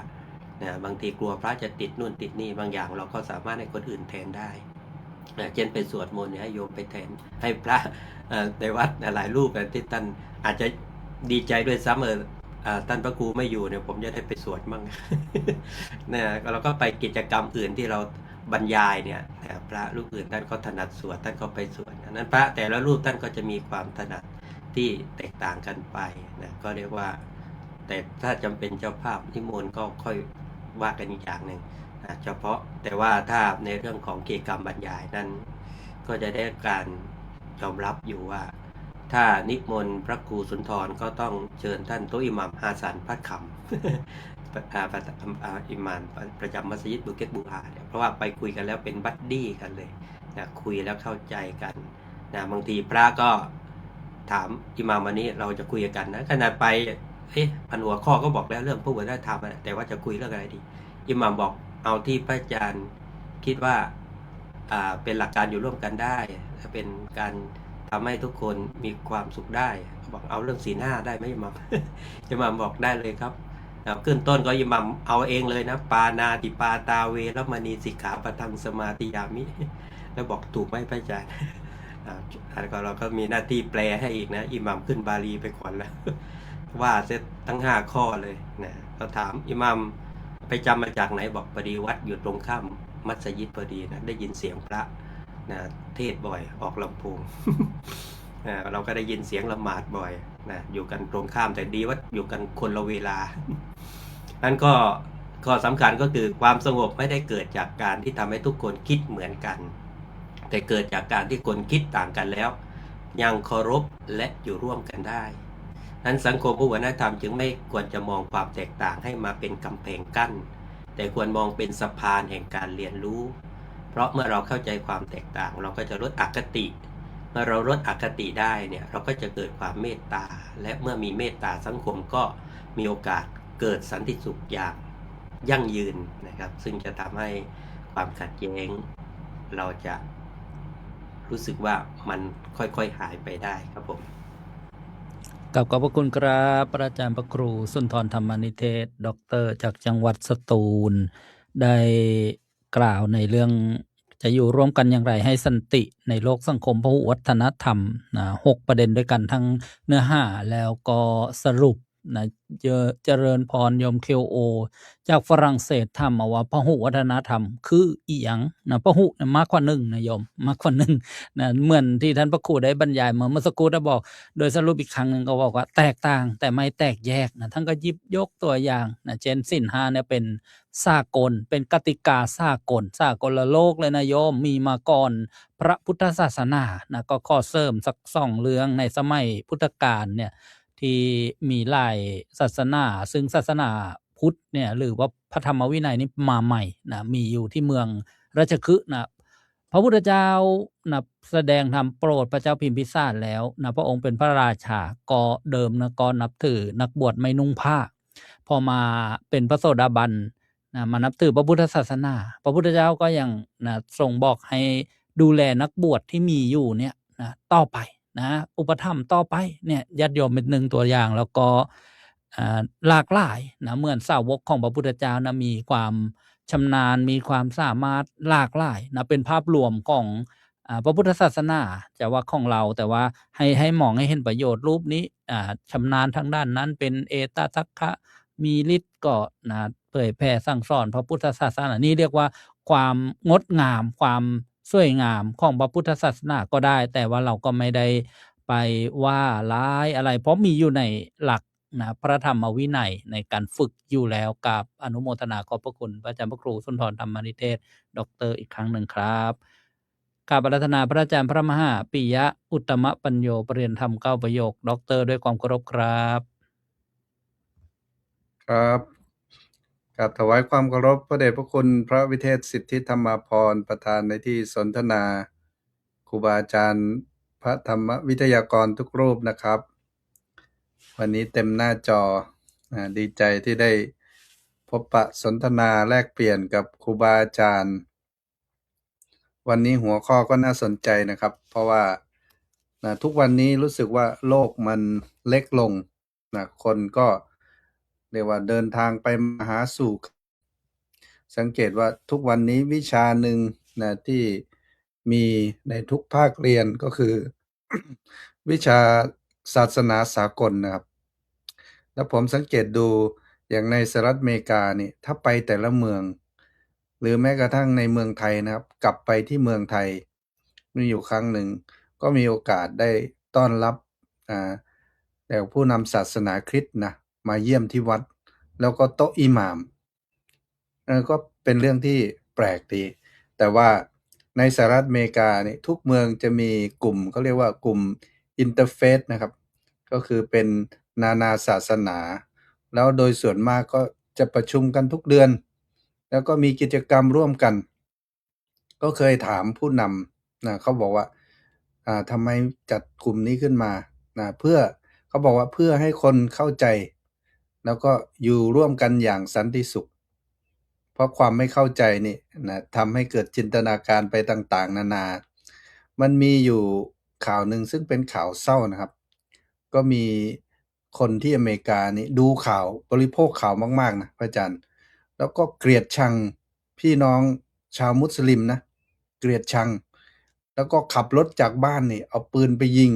นะบางทีกลัวพระจะติดนู่นติดนี่บางอย่างเราก็สามารถให้คนอื่นแทนได้นะเช่นไปสวดมนต์ให้โยมไปแทนให้พระในวัดหลายรูปที่ท่านอาจจะดีใจด้วยซ้ำท่านพระครูไม่อยู่เนี่ยผมจะได้ไปสวดมั่ง นะเราก็ไปกิจกรรมอื่นที่เราบรรยายเนี่ยพระรูปอื่นท่านก็ถนัดสวดท่านก็ไปสวดนั้นพระแต่ละรูปท่านก็จะมีความถนัดที่แตกต่างกันไปนะก็เรียกว่าแต่ถ้าจำเป็นเจ้าภาพนิมนต์ก็ค่อยว่ากันอีกอย่างหนึ่งนะเฉพาะแต่ว่าถ้าในเรื่องของกิจกรรมบรรยายนั้นก็จะได้การยอมรับอยู่ว่าถ้านิมนต์พระครูสุนทรก็ต้องเชิญท่านโตอิหมัมฮาซันพัดคำ อิหม่ามประจำมัสยิดบุเก็ตบูฮาเนี่ยเพราะว่าไปคุยกันแล้วเป็นบัดดี้กันเลยนะคุยแล้วเข้าใจกันนะบางทีพระก็ถามอิหม่ามวันนี้เราจะคุยกันนะขนาดไปพันหัวข้อก็บอกแล้วเรื่องพระวัฒนธรรมแต่ว่าจะคุยเรื่องอะไรดีอิหม่ามบอกเอาที่พระอาจารย์คิดว่าเป็นหลักการอยู่ร่วมกันได้เป็นการทำให้ทุกคนมีความสุขได้บอกเอาเรื่องศีล 5ได้ไหมอิหม่ามอิหม่ามบอกได้เลยครับขึ้นต้นก็อิหมัมเอาเองเลยนะปานาติปาตาเวรมณีสิกขาปทังสมาติยามิแล้วบอกถูกไหมพระอาจารย์เราก็มีหน้าที่แปลให้อีกนะอิหมัมขึ้นบาลีไปก่อนแล้วว่าเสร็จทั้ง5ข้อเลยนะก็ถามอิหมัมไปจำมาจากไหนบอกพอดีวัดอยู่ตรงข้ามมัสยิดพอดีนะได้ยินเสียงพระนะเทศบ่อยออกลำโพง เราก็ได้ยินเสียงละหมาดบ่อยนะอยู่กันตรงข้ามแต่ดีว่าอยู่กันคนละเวลา นั้นก็สำคัญก็คือความสงบไม่ได้เกิดจากการที่ทำให้ทุกคนคิดเหมือนกันแต่เกิดจากการที่คนคิดต่างกันแล้วยังเคารพและอยู่ร่วมกันได้ นั้นสังคมพหุวัฒนธรรมจึงไม่ควรจะมองความแตกต่างให้มาเป็นกำแพงกั้น แต่ควรมองเป็นสะพานแห่งการเรียนรู้ เพราะเมื่อเราเข้าใจความแตกต่างเราก็จะลดอคติ เมื่อเราลดอคติได้เนี่ยเราก็จะเกิดความเมตตา และเมื่อมีเมตตาสังคมก็มีโอกาสเกิดสันติสุขอย่างยั่งยืนนะครับซึ่งจะทำให้ความขัดแย้งเราจะรู้สึกว่ามันค่อยๆหายไปได้ครับผม กับขอบพระคุณครับพระอาจารย์พระครูสุนทรธรรมนิเทศด็อกเตอร์จากจังหวัดสตูล ได้กล่าวในเรื่องจะอยู่ร่วมกันอย่างไรให้สันติในโลกสังคมพหุวัฒนธรรมนะ6 ประเด็นด้วยกันทั้งเนื้อหาแล้วก็สรุปนะเจริญพรโยมเคโอ จากฝรั่งเศสทำมาว่าพหุวัฒนธรรมคืออีหยังนะพหุเนี่ยมากกว่าหนึ่งนะโยมมากกว่าหนึ่งนะเหมือนที่ท่านพระครูได้บรรยายเมื่อสักครู่ได้บอก โดยสรุปอีกครั้งหนึ่งก็บอกว่าแตกต่างแต่ไม่แตกแยกนะท่านก็หยิบยกตัวอย่างนะเช่นศีล5เนี่ยเป็นสากลเป็นกติกาสากลโลกเลยนะโยมมีมาก่อนพระพุทธศาสนานะก็ข้อเสริมสัก2 เรื่องในสมัยพุทธกาลเนี่ยที่มีหลายศาสนาซึ่งศาสนาพุทธเนี่ยหรือว่าพระธรรมวินัยนี่มาใหม่นะมีอยู่ที่เมืองราชคฤห์นะ พระพุทธเจ้านะแสดงธรรมโปรดพระเจ้าพิมพิสารแล้วนะพระองค์เป็นพระราชาก็เดิมนะก็นับถือนักบวชไม่นุ่งผ้าพอมาเป็นพระโสดาบันนะมานับถือพระพุทธศาสนาพระพุทธเจ้าก็ยังนะทรงบอกให้ดูแลนักบวชที่มีอยู่เนี่ยนะต่อไปนะอุปถัมภ์ต่อไปเนี่ยญาติโยมเป็นหนึ่งตัวอย่างแล้วก็หลากหลายนะเหมือนสาวกของพระพุทธเจ้านะมีความชำนาญมีความสามารถหลากหลายนะเป็นภาพรวมของพระพุทธศาสนาจะว่าของเราแต่ว่าให้มองให้เห็นประโยชน์รูปนี้ชำนาญทางด้านนั้นเป็นเอตทัคคะมีฤทธิ์ก็นะเผยแผ่สั่งสอนพระพุทธศาสนานี่เรียกว่าความงดงามความสวยงามของพระพุทธศาสนาก็ได้แต่ว่าเราก็ไม่ได้ไปว่าร้ายอะไรเพราะมีอยู่ในหลักนะพระธรรมวินัยในการฝึกอยู่แล้วกับอนุโมทนาขอบพระคุณพระอาจารย์พระครูสุนทรธรรมนิเทศด็อกเตอร์อีกครั้งหนึ่งครับกราบอาราธนาพระอาจารย์พระมหาปิยะอุตตมปัญโยประเรียนธรรม9 ประโยคด็อกเตอร์ด้วยความเคารพครับ ครับกราบถวายความเคารพพระเดชพระคุณพระวิเทศสิทธิธรรมาภรณ์ประธานในที่สนทนาครูบาอาจารย์พระธรรมวิทยากรทุกรูปนะครับ วันนี้เต็มหน้าจอดีใจที่ได้พบปะสนทนาแลกเปลี่ยนกับครูบาอาจารย์ วันนี้หัวข้อก็น่าสนใจนะครับ เพราะว่าทุกวันนี้รู้สึกว่าโลกมันเล็กลงคนก็เรียกว่าเดินทางไปมาหาสู่สังเกตว่าทุกวันนี้วิชาหนึ่งที่มีในทุกภาคเรียนก็คือ วิชาศาสนาสากลนะครับ แล้วผมสังเกตดูอย่างในสหรัฐอเมริกานี่ถ้าไปแต่ละเมือง หรือแม้กระทั่งในเมืองไทยนะครับ กลับไปที่เมืองไทยมีอยู่ครั้งหนึ่งก็มีโอกาสได้ต้อนรับแต่ผู้นำศาสนาคริสต์นะมาเยี่ยมที่วัด แล้วก็โต๊ะอิหม่ามก็เป็นเรื่องที่แปลกดีแต่ว่าในสหรัฐอเมริกานี่ทุกเมืองจะมีกลุ่มเขาเรียกว่ากลุ่มอินเตอร์เฟธนะครับก็คือเป็นนานาศาสนาแล้วโดยส่วนมากก็จะประชุมกันทุกเดือนแล้วก็มีกิจกรรมร่วมกันก็เคยถามผู้นำเขาบอกว่าทำไมจัดกลุ่มนี้ขึ้นมาเพื่อเขาบอกว่าเพื่อให้คนเข้าใจแล้วก็อยู่ร่วมกันอย่างสันติสุขเพราะความไม่เข้าใจนี่ทำให้เกิดจินตนาการไปต่างๆนานามันมีอยู่ข่าวหนึ่งซึ่งเป็นข่าวเศร้านะครับก็มีคนที่อเมริกานี่ดูข่าวบริโภคข่าวมากๆนะพระอาจารย์แล้วก็เกลียดชังพี่น้องชาวมุสลิมนะเกลียดชังแล้วก็ขับรถจากบ้านนี่เอาปืนไปยิง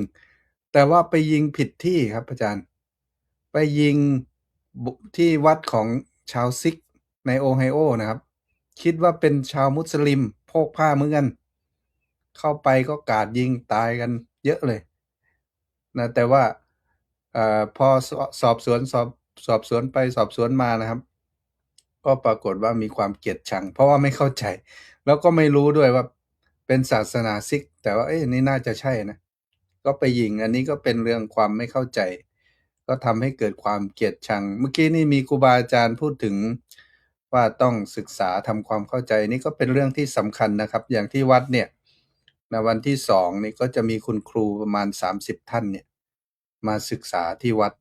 แต่ว่าไปยิงผิดที่ครับอาจารย์ไปยิงที่วัดของชาวซิกในโอไฮโอนะครับคิดว่าเป็นชาวมุสลิมโพกผ้าเหมือนกันเข้าไปก็กราดยิงตายกันเยอะเลยนะแต่ว่าพอสอบสวนไปสอบสวนมานะครับก็ปรากฏว่ามีความเกลียดชังเพราะว่าไม่เข้าใจแล้วก็ไม่รู้ด้วยว่าเป็นศาสนาซิกแต่ว่านี่น่าจะใช่นะก็ไปยิงอันนี้ก็เป็นเรื่องความไม่เข้าใจ ก็ทำให้เกิดความเกลียดชัง เมื่อกี้นี่มีครูบาอาจารย์พูดถึงว่าต้องศึกษาทำความเข้าใจนี่ก็เป็นเรื่องที่สำคัญนะครับ อย่างที่วัดเนี่ยในวันที่2นี่ก็จะมีคุณครูประมาณ30ท่านเนี่ยมาศึกษาที่วัด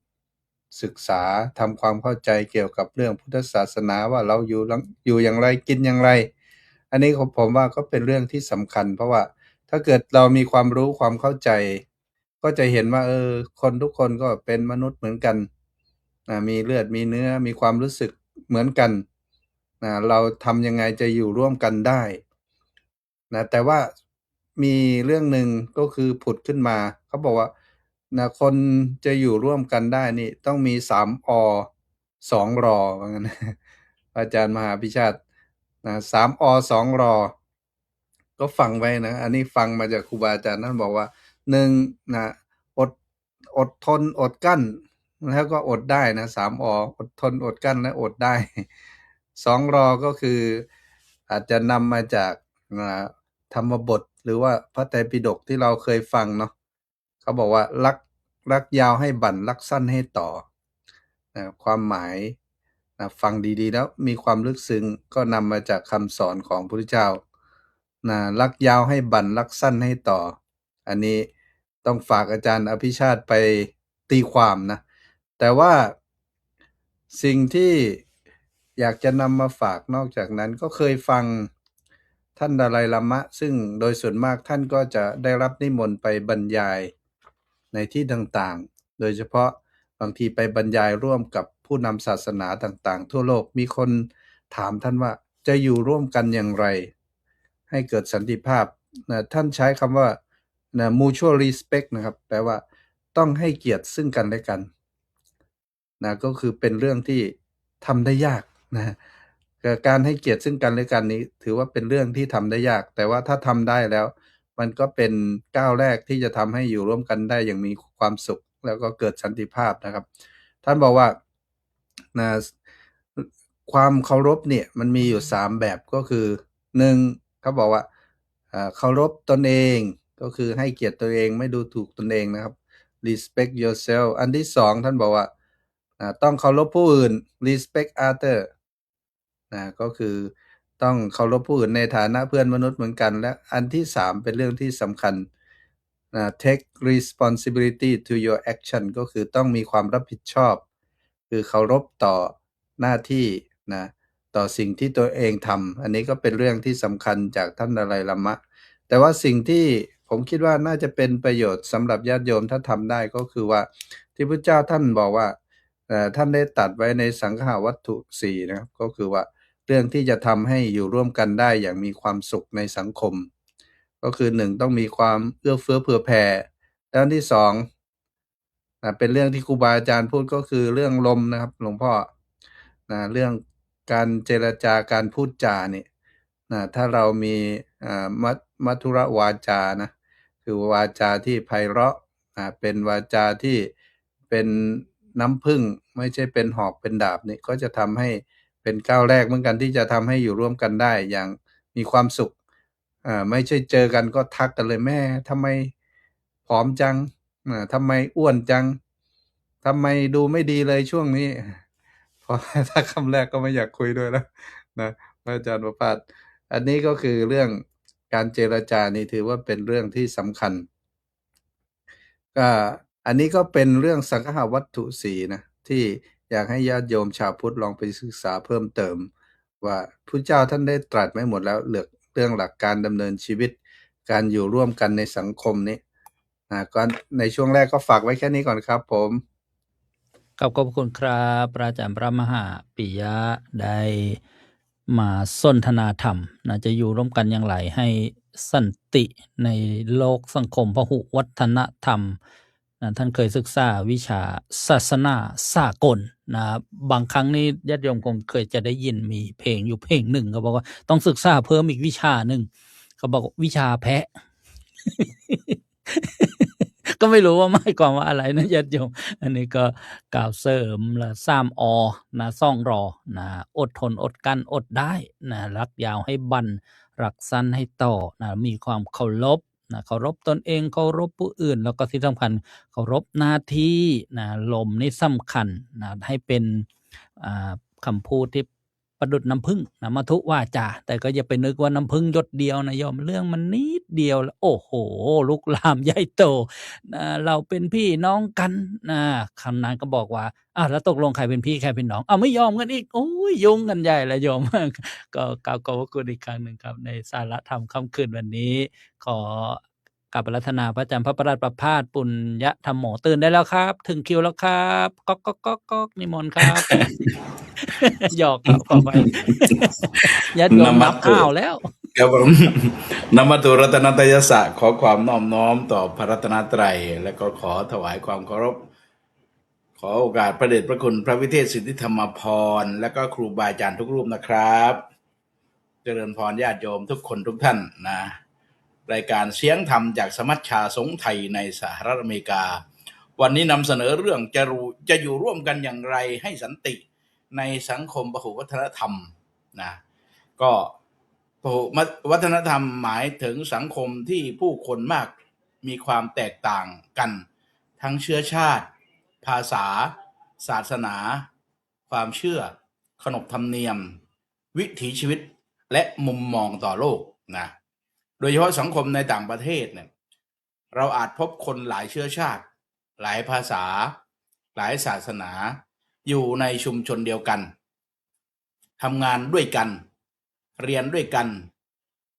ศึกษาทำความเข้าใจเกี่ยวกับเรื่องพุทธศาสนาว่าเราอยู่อย่างไรกินอย่างไร อันนี้ผมว่าก็เป็นเรื่องที่สำคัญ เพราะว่าถ้าเกิดเรามีความรู้ความเข้าใจ ก็จะเห็นว่าคนทุกคนก็เป็นมนุษย์เหมือนกันมีเลือดมีเนื้อมีความรู้สึกเหมือนกันเราทำยังไงจะอยู่ร่วมกันได้แต่ว่ามีเรื่องหนึ่งก็คือผุดขึ้นมาเขาบอกว่าคนจะอยู่ร่วมกันได้นี่ต้องมี3 อ 2 รอว่างั้น อาจารย์มหาพิชาติ3 อ 2 รอ ก็ฟังไว้นะ อันนี้ฟังมาจากครูบาอาจารย์ท่านบอกว่า1นะอดทนอดกลั้นแล้วก็อดได้นะ3 อ อดทนอดกลั้นและอดได้ 2 รอก็คืออาจจะนำมาจากธรรมบทหรือว่าพระไตรปิฎกที่เราเคยฟังเนาะเขาบอกว่ารักยาวให้บั่นรักสั้นให้ต่อความหมายฟังดีๆแล้วมีความลึกซึ้งก็นำมาจากคำสอนของพระพุทธเจ้ารักยาวให้บั่นรักสั้นให้ต่อ อันนี้ต้องฝากอาจารย์อภิชาติไปตีความนะแต่ว่าสิ่งที่อยากจะนำมาฝากนอกจากนั้นก็เคยฟังท่านดาไลลามะซึ่งโดยส่วนมากท่านก็จะได้รับนิมนต์ไปบรรยายในที่ต่างๆโดยเฉพาะบางทีไปบรรยายร่วมกับผู้นำศาสนาต่างๆทั่วโลกมีคนถามท่านว่าจะอยู่ร่วมกันอย่างไรให้เกิดสันติภาพท่านใช้คำว่าmutual respect นะครับแปลว่าต้องให้เกียรติซึ่งกันและกันก็คือเป็นเรื่องที่ทำได้ยากนะการให้เกียรติซึ่งกันและกันนี้ถือว่าเป็นเรื่องที่ทำได้ยากแต่ว่าถ้าทำได้แล้วมันก็เป็นก้าวแรกที่จะทำให้อยู่ร่วมกันได้อย่างมีความสุขแล้วก็เกิดสันติภาพนะครับท่านบอกว่าความเคารพเนี่ยมันมีอยู่3แบบก็คือ1เขาบอกว่าเคารพตนเองก็คือให้เกียรติตัวเองไม่ดูถูกตนเองนะครับ respect yourself อันที่2ท่านบอกว่าต้องเคารพผู้อื่น respect other ก็คือต้องเคารพผู้อื่นในฐานะเพื่อนมนุษย์เหมือนกันและอันที่3เป็นเรื่องที่สำคัญtake responsibility to your action ก็คือต้องมีความรับผิดชอบคือเคารพต่อหน้าที่ต่อสิ่งที่ตัวเองทำอันนี้ก็เป็นเรื่องที่สำคัญจากท่านดาไลลามะแต่ว่าสิ่งที่ผมคิดว่าน่าจะเป็นประโยชน์สำหรับญาติโยมถ้าทำได้ก็คือว่าที่พระเจ้าท่านบอกว่าท่านได้ตรัสไว้ในสังฆวัตถุ4นะครับก็คือว่าเรื่องที่จะทำให้อยู่ร่วมกันได้อย่างมีความสุขในสังคมก็คือ1ต้องมีความเอื้อเฟื้อเผื่อแผ่ด้านที่2เป็นเรื่องที่ครูบาอาจารย์พูดก็คือเรื่องลมนะครับหลวงพ่อเรื่องการเจรจาการพูดจาเนี่ยถ้าเรามีมัทุรวาจานะคือวาจาที่ไพเราะเป็นวาจาที่เป็นน้ำผึ้งไม่ใช่เป็นหอกเป็นดาบนี่ก็จะทำให้เป็นก้าวแรกเหมือนกันที่จะทำให้อยู่ร่วมกันได้อย่างมีความสุขไม่ใช่เจอกันก็ทักกันเลยแม่ทำไมผอมจังทำไมอ้วนจังทำไมดูไม่ดีเลยช่วงนี้พอถ้าคำแรกก็ไม่อยากคุยด้วยแล้วนะพระอาจารย์ประภาสอันนี้ก็คือเรื่องการเจรจานี่ถือว่าเป็นเรื่องที่สำคัญก็อันนี้ก็เป็นเรื่องสังฆวัตถุ4นะที่อยากให้ญาติโยมชาวพุทธลองไปศึกษาเพิ่มเติมว่าพระเจ้าท่านได้ตรัสไว้หมดแล้วเรื่องหลักการดำเนินชีวิตการอยู่ร่วมกันในสังคมนี้ก็ในช่วงแรกก็ฝากไว้แค่นี้ก่อนครับผมขอบคุณครับพระอาจารย์พระมหาปิยะได้มาสนทนาธรรมจะอยู่ร่วมกันอย่างไรให้สันติในโลกสังคมพหุวัฒนธรรมท่านเคยศึกษาวิชาศาสนาสากลบางครั้งนี่ญาติโยมคงเคยจะได้ยินมีเพลงอยู่เพลงหนึ่งเขาบอกว่าต้องศึกษาเพิ่มอีกวิชาหนึ่งเขาบอกวิชาแพะ ก็ไม่รู้ว่าหมายความว่าอะไรนะญาติโยมอันนี้ก็กล่าวเสริมละ3 อ2 รออดทนอดกั้นอดได้รักยาวให้บั่นรักสั้นให้ต่อมีความเคารพ นะเคารพตนเองเคารพผู้อื่น แล้วก็ที่สำคัญเคารพหน้าที่นะลมนี่สำคัญนะให้เป็นคำพูดที่ประดุจน้ำผึ้งนะมัทุวาจาแต่ก็อย่าไปนึกว่าน้ำผึ้งหยดเดียวนะโยมเรื่องมันนิดเดียวแล้วโอ้โหลุกลามใหญ่โตนะเราเป็นพี่น้องกันนะคำนั้นก็บอกว่าแล้วตกลงใครเป็นพี่ใครเป็นน้องไม่ยอมกันอีกโอ้ยยุ่งกันใหญ่เลยโยม ก็กราบขอบพระคุณอีกครั้งหนึ่งครับในสาระธรรมค่ำคืนวันนี้ ขอกราบอาราธนาพระอาจารย์พระประหลัดประภาสปุญญธรรมโมตื่นได้แล้วครับ ถึงคิวแล้วครับก๊อกก๊อกก๊อกก๊อกนิมนต์ครับ หยอกครับขอไป ญาติโยมนับอ้าวแล้ว ครับผม นมัตตุรัตนตยสะขอความนอบน้อมต่อพระรัตนตรัย และก็ขอถวายความเคารพ ขอโอกาสพระเดชพระคุณพระวิเทศสิทธิธรรมพร และก็ครูบาอาจารย์ทุกรูปนะครับ เจริญพรญาติโยมทุกคนทุกท่านนะ รายการเสียงธรรมจากสมัชชาสงฆ์ไทยในสหรัฐอเมริกา วันนี้นำเสนอเรื่องจะอยู่ร่วมกันอย่างไรให้สันติในสังคมพหุวัฒนธรรมนะก็พหุวัฒนธรรมหมายถึงสังคมที่ผู้คนมากมีความแตกต่างกันทั้งเชื้อชาติภาษาศาสนาความเชื่อขนบธรรมเนียมวิถีชีวิตและมุมมองต่อโลกนะโดยเฉพาะสังคมในต่างประเทศเนี่ยเราอาจพบคนหลายเชื้อชาติหลายภาษาหลายศาสนาอยู่ในชุมชนเดียวกันทำงานด้วยกันเรียนด้วยกัน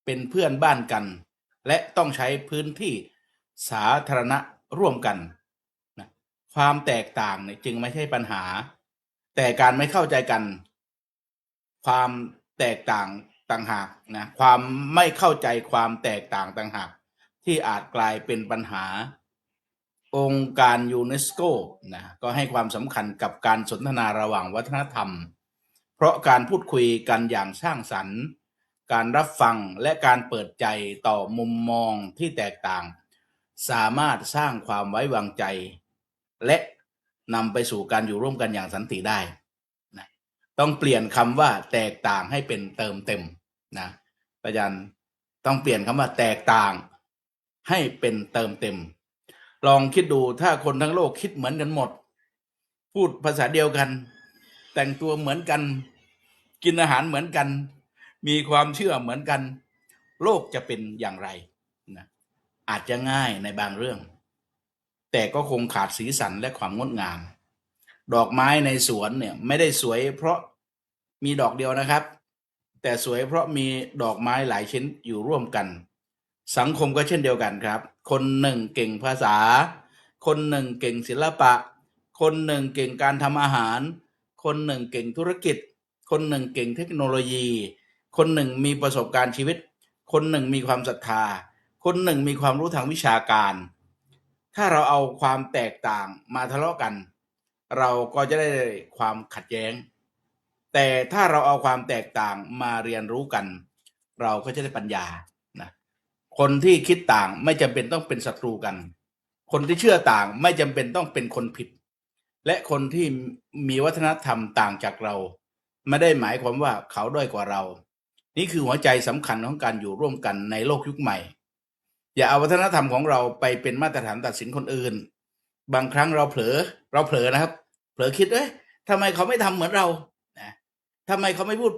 เป็นเพื่อนบ้านกันและต้องใช้พื้นที่สาธารณะร่วมกันนะความแตกต่างเนี่ยจึงไม่ใช่ปัญหาแต่การไม่เข้าใจกันความแตกต่างต่างหากนะความไม่เข้าใจความแตกต่างต่างหากที่อาจกลายเป็นปัญหาองค์การยูเนสโกนะก็ให้ความสำคัญกับการสนทนาระหว่างวัฒนธรรมเพราะการพูดคุยกันอย่างสร้างสรรค์การรับฟังและการเปิดใจต่อมุมมองที่แตกต่างสามารถสร้างความไว้วางใจและนำไปสู่การอยู่ร่วมกันอย่างสันติได้นะต้องเปลี่ยนคำว่าแตกต่างให้เป็นเติมเต็มนะอาจารย์ต้องเปลี่ยนคำว่าแตกต่างให้เป็นเติมเต็มลองคิดดูถ้าคนทั้งโลกคิดเหมือนกันหมดพูดภาษาเดียวกันแต่งตัวเหมือนกันกินอาหารเหมือนกันมีความเชื่อเหมือนกันโลกจะเป็นอย่างไรนะอาจจะง่ายในบางเรื่องแต่ก็คงขาดสีสันและความงดงามดอกไม้ในสวนเนี่ยไม่ได้สวยเพราะมีดอกเดียวนะครับแต่สวยเพราะมีดอกไม้หลายชิ้นอยู่ร่วมกันสังคมก็เช่นเดียวกันครับคนหนึ่งเก่งภาษาคนหนึ่งเก่งศิลปะคนหนึ่งเก่งการทำอาหารคนหนึ่งเก่งธุรกิจคนหนึ่งเก่งเทคโนโลยีคนหนึ่งมีประสบการณ์ชีวิตคนหนึ่งมีความศรัทธาคนหนึ่งมีความรู้ทางวิชาการถ้าเราเอาความแตกต่างมาทะเลาะกันเราก็จะได้ความขัดแย้งแต่ถ้าเราเอาความแตกต่างมาเรียนรู้กันเราก็จะได้ปัญญานะคนที่คิดต่างไม่จำเป็นต้องเป็นศัตรูกันคนที่เชื่อต่างไม่จำเป็นต้องเป็นคนผิดและคนที่มีวัฒนธรรมต่างจากเราไม่ได้หมายความว่าเขาด้อยกว่าเรานี่คือหัวใจสำคัญของการอยู่ร่วมกันในโลกยุคใหม่อย่าเอาวัฒนธรรมของเราไปเป็นมาตรฐานตัดสินคนอื่นบางครั้งเราเผลอนะครับเผลอคิดทำไมเขาไม่ทำเหมือนเรานะทำไมเขาไม่พูด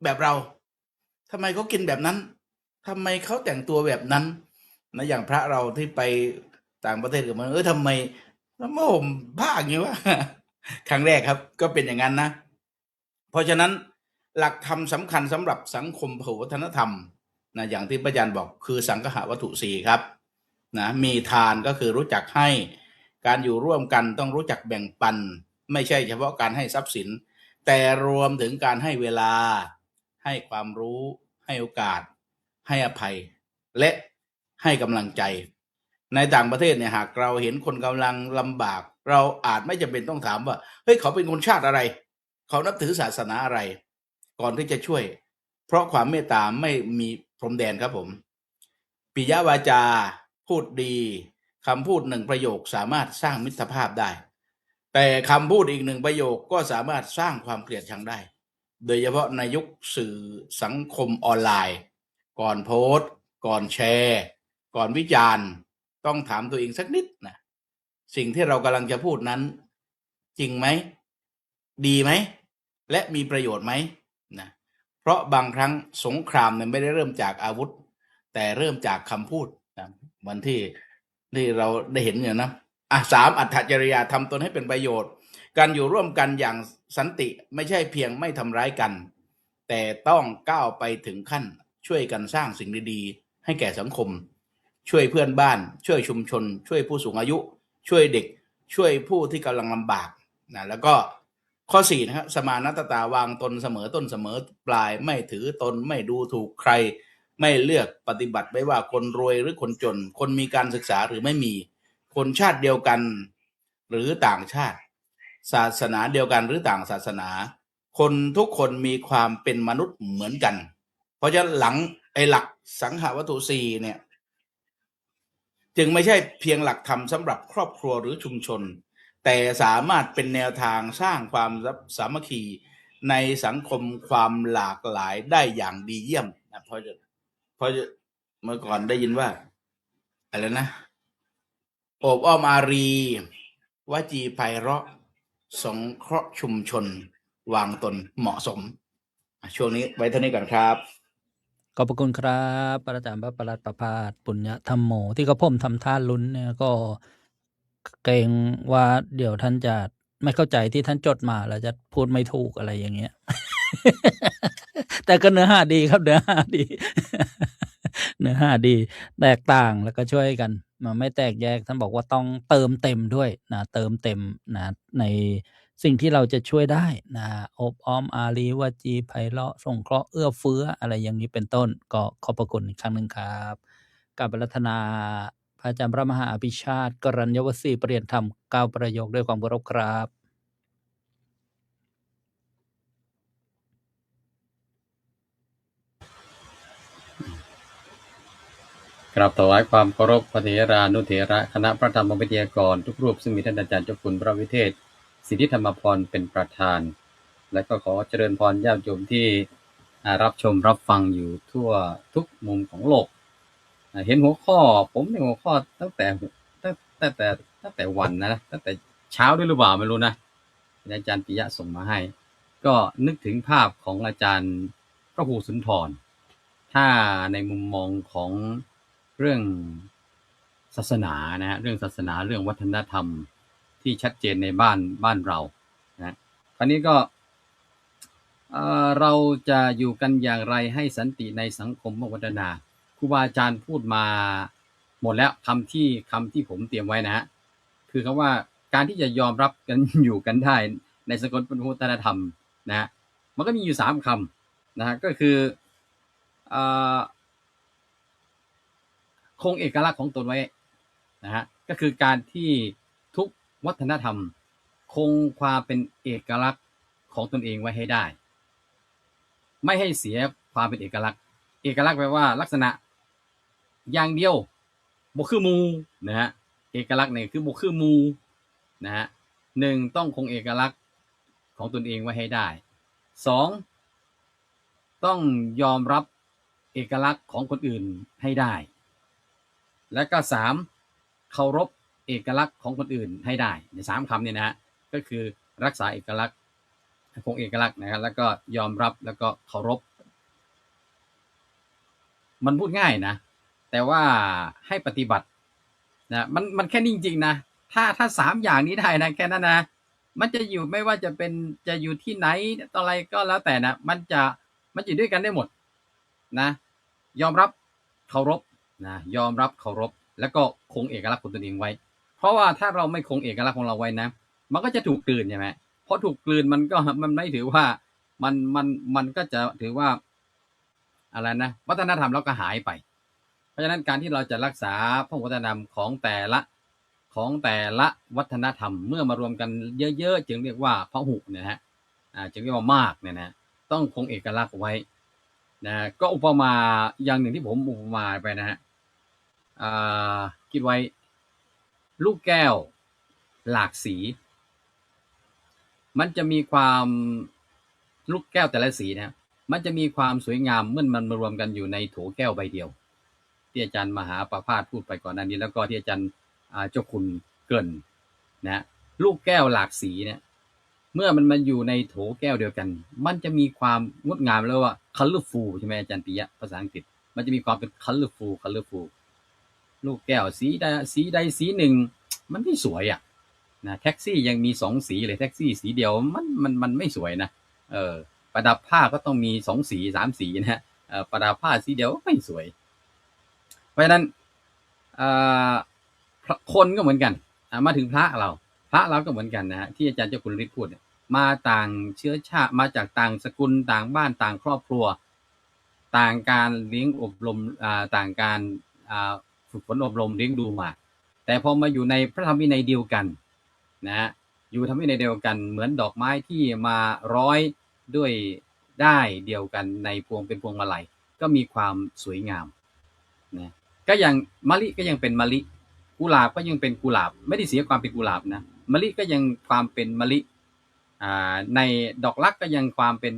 แบบเราทำไมเขากินแบบนั้นทำไมเขาแต่งตัวแบบนั้นนะอย่างพระเราที่ไปต่างประเทศกับมันทำไมแล้วโม่ผ้าอย่างนี้วะ ครั้งแรกครับก็เป็นอย่างนั้นนะเพราะฉะนั้นหลักธรรมสำคัญสำหรับสังคมพหุวัฒนธรรมนะอย่างที่พระอาจารย์บอกคือสังฆะวัตถุสี่ครับนะมีทานก็คือรู้จักให้การอยู่ร่วมกันต้องรู้จักแบ่งปันไม่ใช่เฉพาะการให้ทรัพย์สินแต่รวมถึงการให้เวลาให้ความรู้ให้โอกาสให้อภัยและให้กำลังใจในต่างประเทศเนี่ยหากเราเห็นคนกำลังลำบากเราอาจไม่จำเป็นต้องถามว่าเฮ้ยเขาเป็นคนชาติอะไรเขานับถือศาสนาอะไรก่อนที่จะช่วยเพราะความเมตตาไม่มีพรมแดนครับผมปิยวาจาพูดดีคำพูดหนึ่งประโยคสามารถสร้างมิตรภาพได้แต่คำพูดอีกหนึ่งประโยคก็สามารถสร้างความเกลียดชังได้โดยเฉพาะในยุคสื่อสังคมออนไลน์ก่อนโพสต์ก่อนแชร์ ก่อนวิจารณ์ต้องถามตัวเองสักนิดนะสิ่งที่เรากำลังจะพูดนั้นจริงไหมดีไหมและมีประโยชน์ไหมนะเพราะบางครั้งสงครามเนี่ยไม่ได้เริ่มจากอาวุธแต่เริ่มจากคำพูดนะวันที่เราได้เห็นอยู่นะ3อัตถจริยาทำตนให้เป็นประโยชน์การอยู่ร่วมกันอย่างสันติไม่ใช่เพียงไม่ทำร้ายกันแต่ต้องก้าวไปถึงขั้นช่วยกันสร้างสิ่งดีๆให้แก่สังคมช่วยเพื่อนบ้านช่วยชุมชนช่วยผู้สูงอายุช่วยเด็กช่วยผู้ที่กำลังลำบากนะแล้วก็ข้อ4นะครับสมานัตตาวางตนเสมอต้นเสมอปลายไม่ถือตนไม่ดูถูกใครไม่เลือกปฏิบัติไม่ว่าคนรวยหรือคนจนคนมีการศึกษาหรือไม่มีคนชาติเดียวกันหรือต่างชาติศาสนาเดียวกันหรือต่างศาสนาคนทุกคนมีความเป็นมนุษย์เหมือนกันเพราะฉะนั้นหลักสังหวัตถุ4เนี่ยจึงไม่ใช่เพียงหลักธรรมสำหรับครอบครัวหรือชุมชนแต่สามารถเป็นแนวทางสร้างความสามัคคีในสังคมความหลากหลายได้อย่างดีเยี่ยมนะเพราะเมื่อก่อนได้ยินว่าอะไรนะโอบอ้อมอารีวจีไพเราะสงเคราะห์ชุมชนวางตนเหมาะสมช่วงนี้ไว้เท่านี้ก่อนครับ ขอบพระคุณครับพระอาจารย์พระประหลัดประภาสปุญญธรรมโมที่กระผมทำท่าลุ้นเนี่ยก็เกรงว่าเดี๋ยวท่านจะไม่เข้าใจที่ท่านจดมาแล้วจะพูดไม่ถูกอะไรอย่างเงี้ย แต่ก็เนื้อหาดีครับเนื้อหาดี เนื้อหาดีแตกต่างแล้วก็ช่วยกันมาไม่แตกแยกท่านบอกว่าต้องเติมเต็มด้วยนะเติมเต็มนะในสิ่งที่เราจะช่วยได้นะอบอ้อมอารีวจีไพเราะสงเคราะห์เอื้อเฟื้ออะไรอย่างนี้เป็นต้นก็ขอบพระคุณอีกครั้งหนึ่งครับการปรารถนาพระอาจารย์พระมหาอภิชาติกรัญยวสีเปลี่ยนธรรม9ประโยคด้วยความเคารพครับ กราบถวายความเคารพพระเถรานุเถระคณะพระธรรมวิทยากรทุกรูปซึ่งมีท่านอาจารย์เจ้าคุณพระวิเทศสิทธิธรรมพรเป็นประธานและก็ขอเจริญพรญาติโยมที่รับชมรับฟังอยู่ทั่วทุกมุมของโลกเห็นหัวข้อผมในหัวข้อตั้งแต่วันนะตั้งแต่เช้าด้วยหรือเปล่าไม่รู้นะอาจารย์ปิยะส่งมาให้ก็นึกถึงภาพของอาจารย์พระครูสุนทรถ้าในมุมมองของเรื่องศาสนานะฮะเรื่องศาสนาเรื่องวัฒนธรรมที่ชัดเจนในบ้านเรานะคราวนี้ก็เราจะอยู่กันอย่างไรให้สันติในสังคมวัฒนาครูบาอาจารย์พูดมาหมดแล้วคำที่ผมเตรียมไว้นะฮะคือคำว่าการที่จะยอมรับกันอยู่กันได้ในสังคมวัฒนธรรมนะมันก็มีอยู่3คำนะฮะก็คือคงเอกลักษณ์ของตนไว้นะฮะก็คือการที่ทุกวัฒนธรรมคงความเป็นเอกลักษณ์ของตนเองไว้ให้ได้ไม่ให้เสียความเป็นเอกลักษณ์แปลว่าลักษณะอย่างเดียวบ่คือหมู่นะฮะเอกลักษณ์เนี่ยคือบ่คือหมู่นะฮะ1ต้องคงเอกลักษณ์ของตนเองไว้ให้ได้2ต้องยอมรับเอกลักษณ์ของคนอื่นให้ได้และก็3เคารพเอกลักษณ์ของคนอื่นให้ได้ใน3คำเนี่ยนะฮะก็คือรักษาเอกลักษณ์คงเอกลักษณ์นะครับแล้วก็ยอมรับแล้วก็เคารพมันพูดง่ายนะแต่ว่าให้ปฏิบัตินะมันแค่นี้จริงๆนะถ้า3อย่างนี้ได้นะแค่นั้นนะมันจะอยู่ไม่ว่าจะอยู่ที่ไหนอะไรก็แล้วแต่นะมันอยู่ด้วยกันได้หมดนะยอมรับเคารพนะยอมรับเคารพแล้วก็คงเอกลักษณ์ของตนเองไว้เพราะว่าถ้าเราไม่คงเอกลักษณ์ของเราไว้นะมันก็จะถูกกลืนใช่ไหมเพราะถูกกลืนมันไม่ถือว่ามันก็จะถือว่าอะไรนะวัฒนธรรมเราก็หายไปเพราะฉะนั้นการที่เราจะรักษาพหุวัฒนธรรมของแต่ละวัฒนธรรมเมื่อมารวมกันเยอะๆจึงเรียกว่าพหุเนี่ยฮะจึงเรียกว่ามากเนี่ยนะต้องคงเอกลักษณ์ไว้นะก็อุปมาอย่างหนึ่งที่ผมอุปมาไปนะฮะคิดไว้ลูกแก้วหลากสีมันจะมีความลูกแก้วแต่ละสีนะมันจะมีความสวยงามเมื่อมันมารวมกันอยู่ในโถแก้วใบเดียว ที่อาจารย์มหาประภาสพูดไปก่อนหน้านี้แล้วก็ที่อาจารย์เจ้าคุณเกริ่นนะลูกแก้วหลากสีเนี่ยเมื่อมันมาอยู่ในโถแก้วเดียวกันมันจะมีความงดงามแล้วว่า colorful ใช่ไหมอาจารย์ปิยะภาษาอังกฤษมันจะมีความเป็น colorful ลูกแก้วสีใดสีหนึ่งมันไม่สวยอ่ะนะแท็กซี่ยังมี2สีเลยแท็กซี่สีเดียวมันไม่สวยนะประดับผ้าก็ต้องมี2สี3สีนะฮะประดับผ้าสีเดียวไม่สวยเพราะฉะนั้นคนก็เหมือนกันมาถึงพระเราก็เหมือนกันนะฮะที่อาจารย์เจ้าคุณฤทธิ์พูดมาต่างเชื้อชาติมาจากต่างสกุลต่างบ้านต่างครอบครัวต่างการเลี้ยงอบรมต่างการฝึกฝนอบรมเลี้ยงดูมาแต่พอมาอยู่ในพระธรรมวินัยเดียวกันนะฮะอยู่ธรรมวินัยเดียวกันเหมือนดอกไม้ที่มาร้อยด้วยได้เดียวกันในพวงเป็นพวงมาลัยก็มีความสวยงามนะก็อย่างมะลิก็ยังเป็นมะลิกุหลาบก็ยังเป็นกุหลาบไม่ได้เสียความเป็นกุหลาบนะมะลิก็ยังความเป็นมะลิในดอกรักก็ยังความเป็น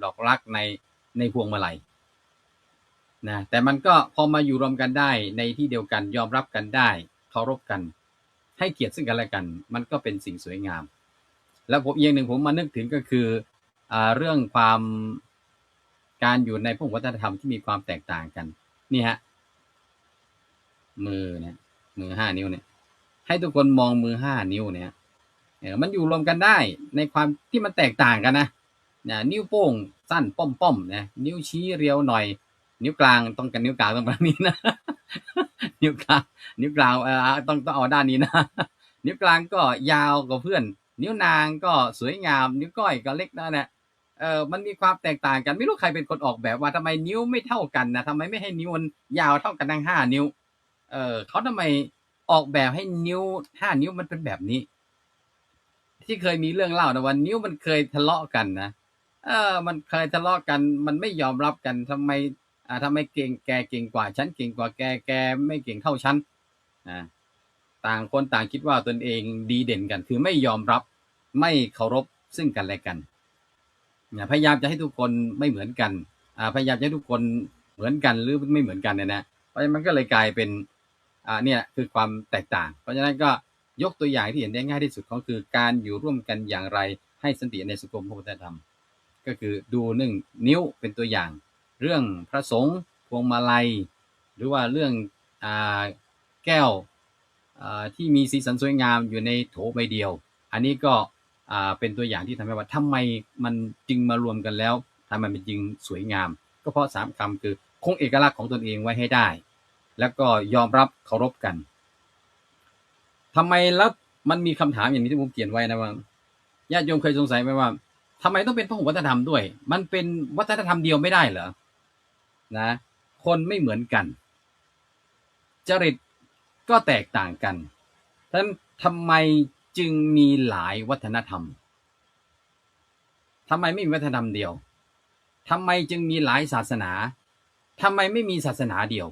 ดอกรักในพวงมาลัยนะแต่มันก็พอมาอยู่รวมกันได้ในที่เดียวกันยอมรับกันได้เคารพกันให้เกียรติซึ่งกันและกันมันก็เป็นสิ่งสวยงามแล้วผมอย่างหนึ่งผมมานึกถึงก็คือเรื่องความการอยู่ในพวกวัฒนธรรมที่มีความแตกต่างกันนี่ฮะมือ5 นิ้วเนี่ยให้ทุกคนมองมือ5 นิ้วเนี่ยมันอยู่รวมกันได้ในความที่มันแตกต่างกันนะนิ้วโป้งสั้นป้อมนะนิ้วชี้เรียวหน่อยนิ้วกลางต้องกันนิ้วกลางต้องแบบนี้นะ นิ้วกลางต้องเอาด้านนี้นะ นิ้วกลางก็ยาวกว่าเพื่อนนิ้วนางก็สวยงามนิ้วก้อยก็เล็กนะเนี่ยมันมีความแตกต่างกันไม่รู้ใครเป็นคนออกแบบว่าทำไมนิ้วไม่เท่ากันนะทำไมไม่ให้นิ้วมันยาวเท่ากันทั้ง5 นิ้วเขาทำไมออกแบบให้นิ้ว5 นิ้วมันเป็นแบบนี้ที่เคยมีเรื่องเล่านะว่านิ้วมันเคยทะเลาะกันนะมันเคยทะเลาะกันมันไม่ยอมรับกันทำไมแกเก่งกว่าฉันเก่งกว่าแกไม่เก่งเท่าฉันต่างคนต่างคิดว่าตนเองดีเด่นกันคือไม่ยอมรับไม่เคารพซึ่งกันและกันพยายามจะให้ทุกคนไม่เหมือนกันพยายามจะให้ทุกคนเหมือนกันหรือไม่เหมือนกันนะเพราะฉะนั้นมันก็เลยกลายเป็นเนี่ยคือความแตกต่างเพราะฉะนั้นก็ยกตัวอย่างที่เห็นได้ง่ายที่สุดก็คือการอยู่ร่วมกันอย่างไรให้สันติในสังคมพระพุทธธรรมก็คือดูนิ้วเป็นตัวอย่างเรื่องพระสงฆ์พวงมาลัยหรือว่าเรื่องแก้วที่มีสีสันสวยงามอยู่ในโถใบเดียวอันนี้ก็เป็นตัวอย่างที่ทำให้ว่าทำไมมันจึงมารวมกันแล้วทำไมมันจึงสวยงามก็เพราะ3 คำคือคงเอกลักษณ์ของตนเองไว้ให้ได้แล้วก็ยอมรับเคารพกันทำไมแล้วมันมีคำถามอย่างนี้ที่ผมเขียนไว้นะว่าญาติโยมเคยสงสัยไหมว่าทำไมต้องเป็นพหุวัฒนธรรมด้วยมันเป็นวัฒนธรรมเดียวไม่ได้เหรอนะคนไม่เหมือนกันจริตก็แตกต่างกันฉะนั้นทำไมจึงมีหลายวัฒนธรรมทำไมไม่มีวัฒนธรรมเดียวทำไมจึงมีหลายศาสนาทำไมไม่มีศาสนาเดียว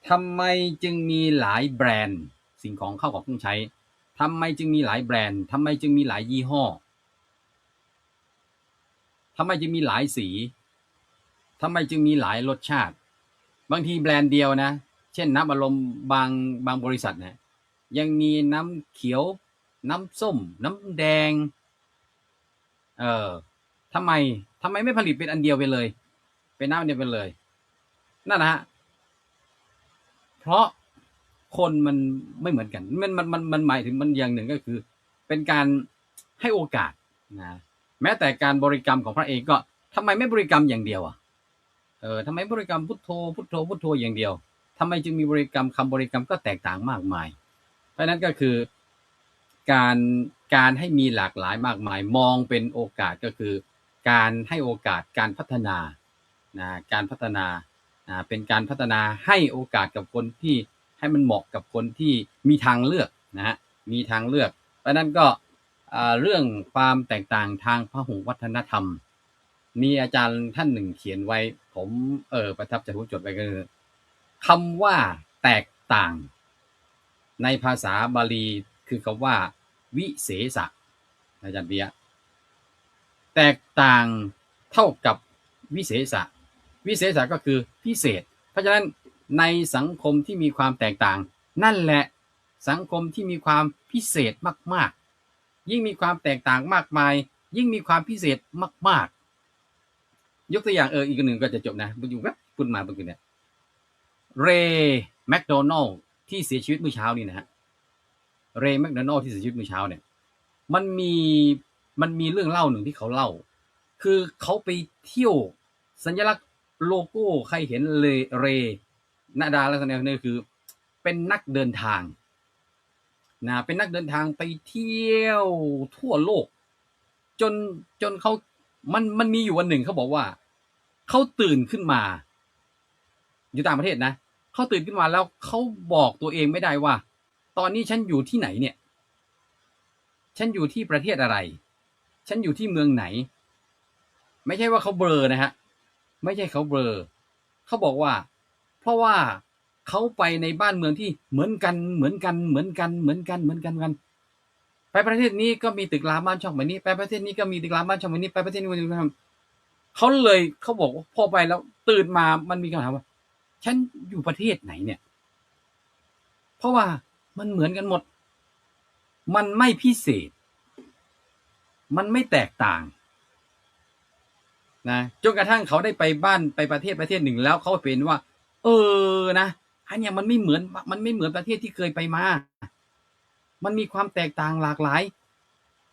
ทำไมจึงมีหลายแบรนด์สิ่งของเข้าของเครื่องใช้ทำไมจึงมีหลายแบรนด์ทำไมจึงมีหลายยี่ห้อทำไมจึงมีหลายสีทำไมจึงมีหลายรสชาติบางทีแบรนด์เดียวนะเช่นน้ำอารมณ์บางบริษัทนะยังมีน้ำเขียวน้ำส้มน้ำแดงทำไมไม่ผลิตเป็นอันเดียวไปเลยเป็นน้ำอันเดียวไปเลยนั่นนะฮะเพราะคนมันไม่เหมือนกันมันหมายถึงมันอย่างหนึ่งก็คือเป็นการให้โอกาสนะแม้แต่การบริกรรมของพระเองก็ทำไมไม่บริกรรมอย่างเดียวทำไมบริกรรมพุทโธพุทโธพุทโธอย่างเดียวทำไมจึงมีบริกรรมคำบริกรรมก็แตกต่างมากมายเพราะนั้นก็คือการให้มีหลากหลายมากมายมองเป็นโอกาสก็คือการให้โอกาสการพัฒนาการพัฒนาเป็นการพัฒนาให้โอกาสกับคนที่ให้มันเหมาะกับคนที่มีทางเลือกมีทางเลือกเพราะนั้นก็เรื่องความแตกต่างทางพหุวัฒนธรรมมีอาจารย์ท่านหนึ่งเขียนไว้ผมประทับใจผมจดไว้ก็คือคำว่าแตกต่างในภาษาบาลีคือคำว่าวิเศษะอาจารย์เบียร์แตกต่างเท่ากับวิเศษะก็คือพิเศษเพราะฉะนั้น ในสังคมที่มีความแตกต่างนั่นแหละสังคมที่มีความพิเศษมากๆยิ่งมีความแตกต่างมากมายยิ่งมีความพิเศษมากๆยกตัวอย่างอีกหนึ่งก็จะจบนะอยู่แป๊บพูดมาเมื่อกี้เนี่ยเรย์แมคโดนัลด์ที่เสียชีวิตเมื่อเช้านี่นะฮะเรย์แมคโดนัลด์ที่เสียชีวิตเมื่อเช้าเนี่ยมันมีเรื่องเล่าหนึ่งที่เขาเล่าคือเขาไปเที่ยวสัญลักษณ์โลโก้ใครเห็นเรย์นาดาลักษณะนี้คือเป็นนักเดินทางนะเป็นนักเดินทางไปเที่ยวทั่วโลกจนเขามันมีอยู่วันหนึ่งเขาบอกว่าเขาตื่นขึ้นมาอยู่ต่างประเทศนะเขาตื่นขึ้นมาแล้วเขาบอกตัวเองไม่ได้ว่าตอนนี้ฉันอยู่ที่ไหนเนี่ยฉันอยู่ที่ประเทศอะไรฉันอยู่ที่เมืองไหนไม่ใช่ว่าเขาเบลอนะฮะไม่ใช่เขาเบลอเขาบอกว่าเพราะว่าเขาไปในบ้านเมืองที่เหมือนกันไปประเทศนี้ก็มีตึกรามบ้านช่องแบบนี้ไปประเทศนี้ก็มีตึกรามบ้านช่องแบบนี้ไปประเทศนี้เขาเลยเขาบอกพอไปแล้วตื่นมามันมีคำถามว่าฉันอยู่ประเทศไหนเนี่ยเพราะว่ามันเหมือนกันหมดมันไม่พิเศษมันไม่แตกต่างนะจนกระทั่งเขาได้ไปบ้านไปประเทศหนึ่งแล้วเขาเป็นว่านะอันเนี้ยมันไม่เหมือนประเทศที่เคยไปมามันมีความแตกต่างหลากหลาย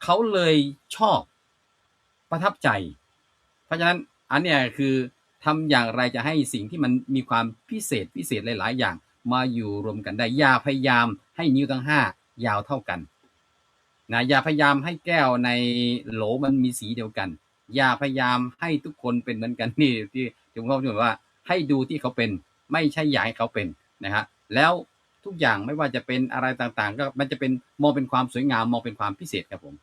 เขาเลยชอบประทับใจเพราะฉะนั้นอันเนี้ยคือทำอย่างไรจะให้สิ่งที่มันมีความพิเศษหลายๆอย่างมาอยู่รวมกันได้อย่าพยายามให้นิ้วทั้ง5ยาวเท่ากันนะอย่าพยายามให้แก้วในโหลมันมีสีเดียวกันอย่าพยายามให้ทุกคนเป็นเหมือนกันนี่ที่ผมเขาบอกว่าให้ดูที่เขาเป็นไม่ใช่อยากให้เขาเป็นนะฮะแล้วทุกอย่างไม่ว่าจะเป็นอะไรต่างๆก็มันจะเป็นมองเป็นความสวยงามมองเป็นความพิเศษครับผม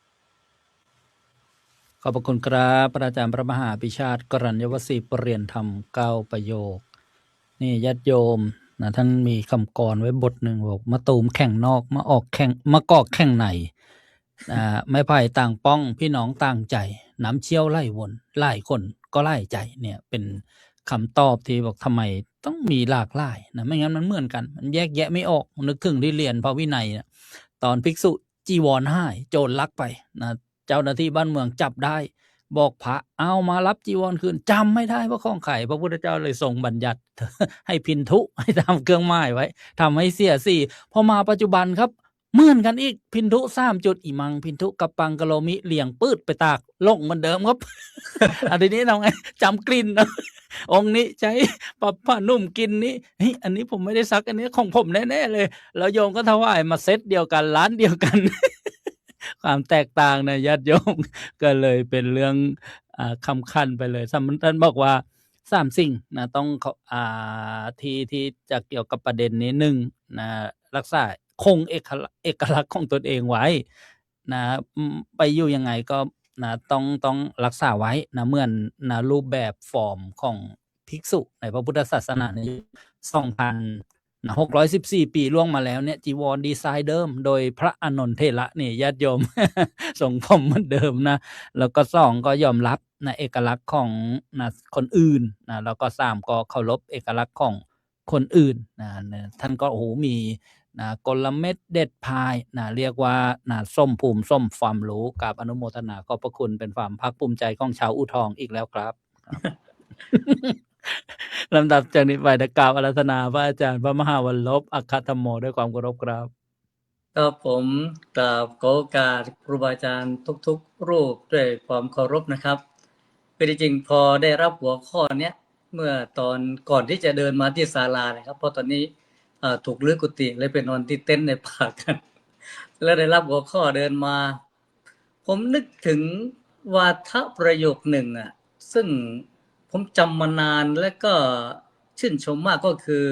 ขอบพระคุณครับพระอาจารย์พระมหาภิชาติกรัญยวสีประเรียนธรรม9ประโยคนี่ญาติโยมนะท่านมีคำกรไว้บทหนึ่งบอกมาตูมแข่งนอกมาออกแข่งมากอกแข่งในไม่ไผ่ต่างป้องพี่น้องต่างใจน้ำเชี่ยวไล่วนไล่คนก็ไล่ใจเนี่ยเป็นคำตอบที่บอกทำไมต้องมีหลากหลายนะไม่งั้นมันเหมือนกันมันแยกแยะไม่ออกนึกถึงที่เรียนพระวินัยนะตอนภิกษุจีวรหายโจรลักไปนะเจ้าหน้าที่บ้านเมืองจับได้บอกพระเอามารับจีวรคืนจำไม่ได้ว่าของใครพระพุทธเจ้าเลยทรงบัญญัติ ให้พินทุให้ทำเครื่องหมายไว้ทำให้เสียสี่พอมาปัจจุบันครับเหมือนกันอีกพินทุ3 จุดอิมังพินทุกับปังกะโลมิเลี่ยงปืดไปตากลงเหมือนเดิมครับ อันนี้ทำไงจำกลิ่นนะองค์นี้ใช้ปรับผ้านุ่มกินนี้อันนี้ผมไม่ได้ซักอันนี้ของผมแน่ๆเลยแล้วโยมก็ถวายมาเซตเดียวกันร้านเดียวกัน ความแตกต่างนะญาติโยมก็เลยเป็นเรื่องคำคัญไปเลยท่านบอกว่า3 สิ่งนะต้องที่จะเกี่ยวกับประเด็นนี้1นะรักษาคงเอกลักษณ์ของตนเองไว้นะไปอยู่ยังไงก็นะต้องรักษาไว้นะเหมือนนะรูปแบบฟอร์มของภิกษุในพระพุทธศาสนาใน614 ปีล่วงมาแล้วเนี่ยจีวรดีไซน์เดิมโดยพระอานนท์เถระนี่ญาติโยม ทรงผมเหมือนเดิมนะแล้วก็2ก็ยอมรับนะเอกลักษณ์ของนะคนอื่นนะแล้วก็3ก็เคารพเอกลักษณ์ของคนอื่นนะท่านก็โอ้โหมีนะกลเม็ดเด็ดพายนะเรียกว่านะส้มภูมิส้มความรู้กับอนุโมทนาขอบพระคุณเป็นความภาคภูมิใจของชาวอู่ทองอีกแล้วครับ ลำดับจากนี้ไปจะกล่าวอาราธนาพระอาจารย์พระมหาวรลบอัคคธรรมโมด้วยความเคารพครับครับผมกราบขอโอกาสครูบาอาจารย์ทุกๆรูปด้วยความเคารพนะครับคือจริงๆพอได้รับหัวข้อเนี้ยเมื่อตอนก่อนที่จะเดินมาที่ศาลานะครับเพราะตอนนี้ถูกลื้อกุฏิเลยไปนอนที่เต็นท์ในป่ากัน แล้วได้รับหัวข้อเดินมาผมนึกถึงวาทประโยคหนึ่งซึ่งผมจำมานานและก็ชื่นชมมากก็คือ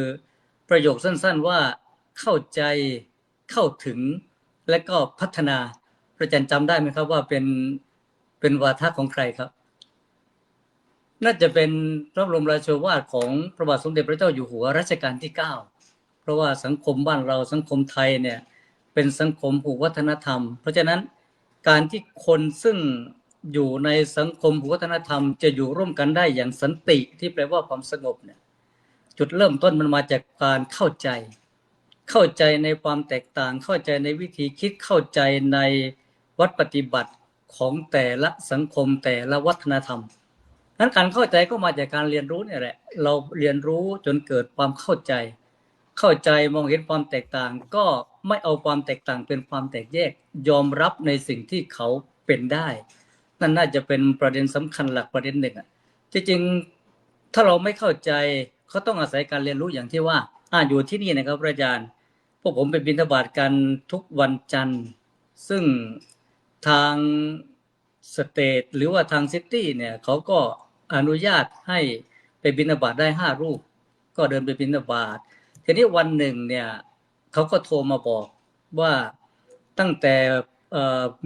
ประโยคสั้นๆว่าเข้าใจเข้าถึงและก็พัฒนาพระอาจารย์จำได้ไหมครับว่าเป็นวาทะของใครครับน่าจะเป็นพระบรมราโชวาทของพระบาทสมเด็จพระเจ้าอยู่หัวรัชกาลที่9เพราะว่าสังคมบ้านเราสังคมไทยเนี่ยเป็นสังคมผูกวัฒนธรรมเพราะฉะนั้นการที่คนซึ่งอยู่ในสังคมผูกวัฒนธรรมจะอยู่ร่วมกันได้อย่างสันติที่แปลว่าความสงบเนี่ยจ จุดเริ่มต้นมันมาจากการเข้าใจในความแตกต่างเข้าใจในวิธีคิดเข้าใจในวัดปฏิบัติของแต่ละสังคมแต่ละวัฒนธรรมนั้นการเข้าใจก็มาจากการเรียนรู้เนี่ยแหละเราเรียนรู้จนเกิดความเข้าใจมองเห็นความแตกต่างก็ไม่เอาความแตกต่างเป็นความแตกแยกยอมรับในสิ่งที่เขาเป็นได้นั่นน่าจะเป็นประเด็นสำคัญหลักประเด็นหนึ่งจริงๆถ้าเราไม่เข้าใจเขาต้องอาศัยการเรียนรู้อย่างที่ว่าอยู่ที่นี่นะครับอาจารย์พวกผมไปบิณฑบาตกันทุกวันจันทร์ซึ่งทางสเตทหรือว่าทางซิตี้เนี่ยเขาก็อนุญาตให้ไปบิณฑบาตได้5 รูปก็เดินไปบิณฑบาตทีนี้วันหนึ่งเนี่ยเขาก็โทรมาบอกว่าตั้งแต่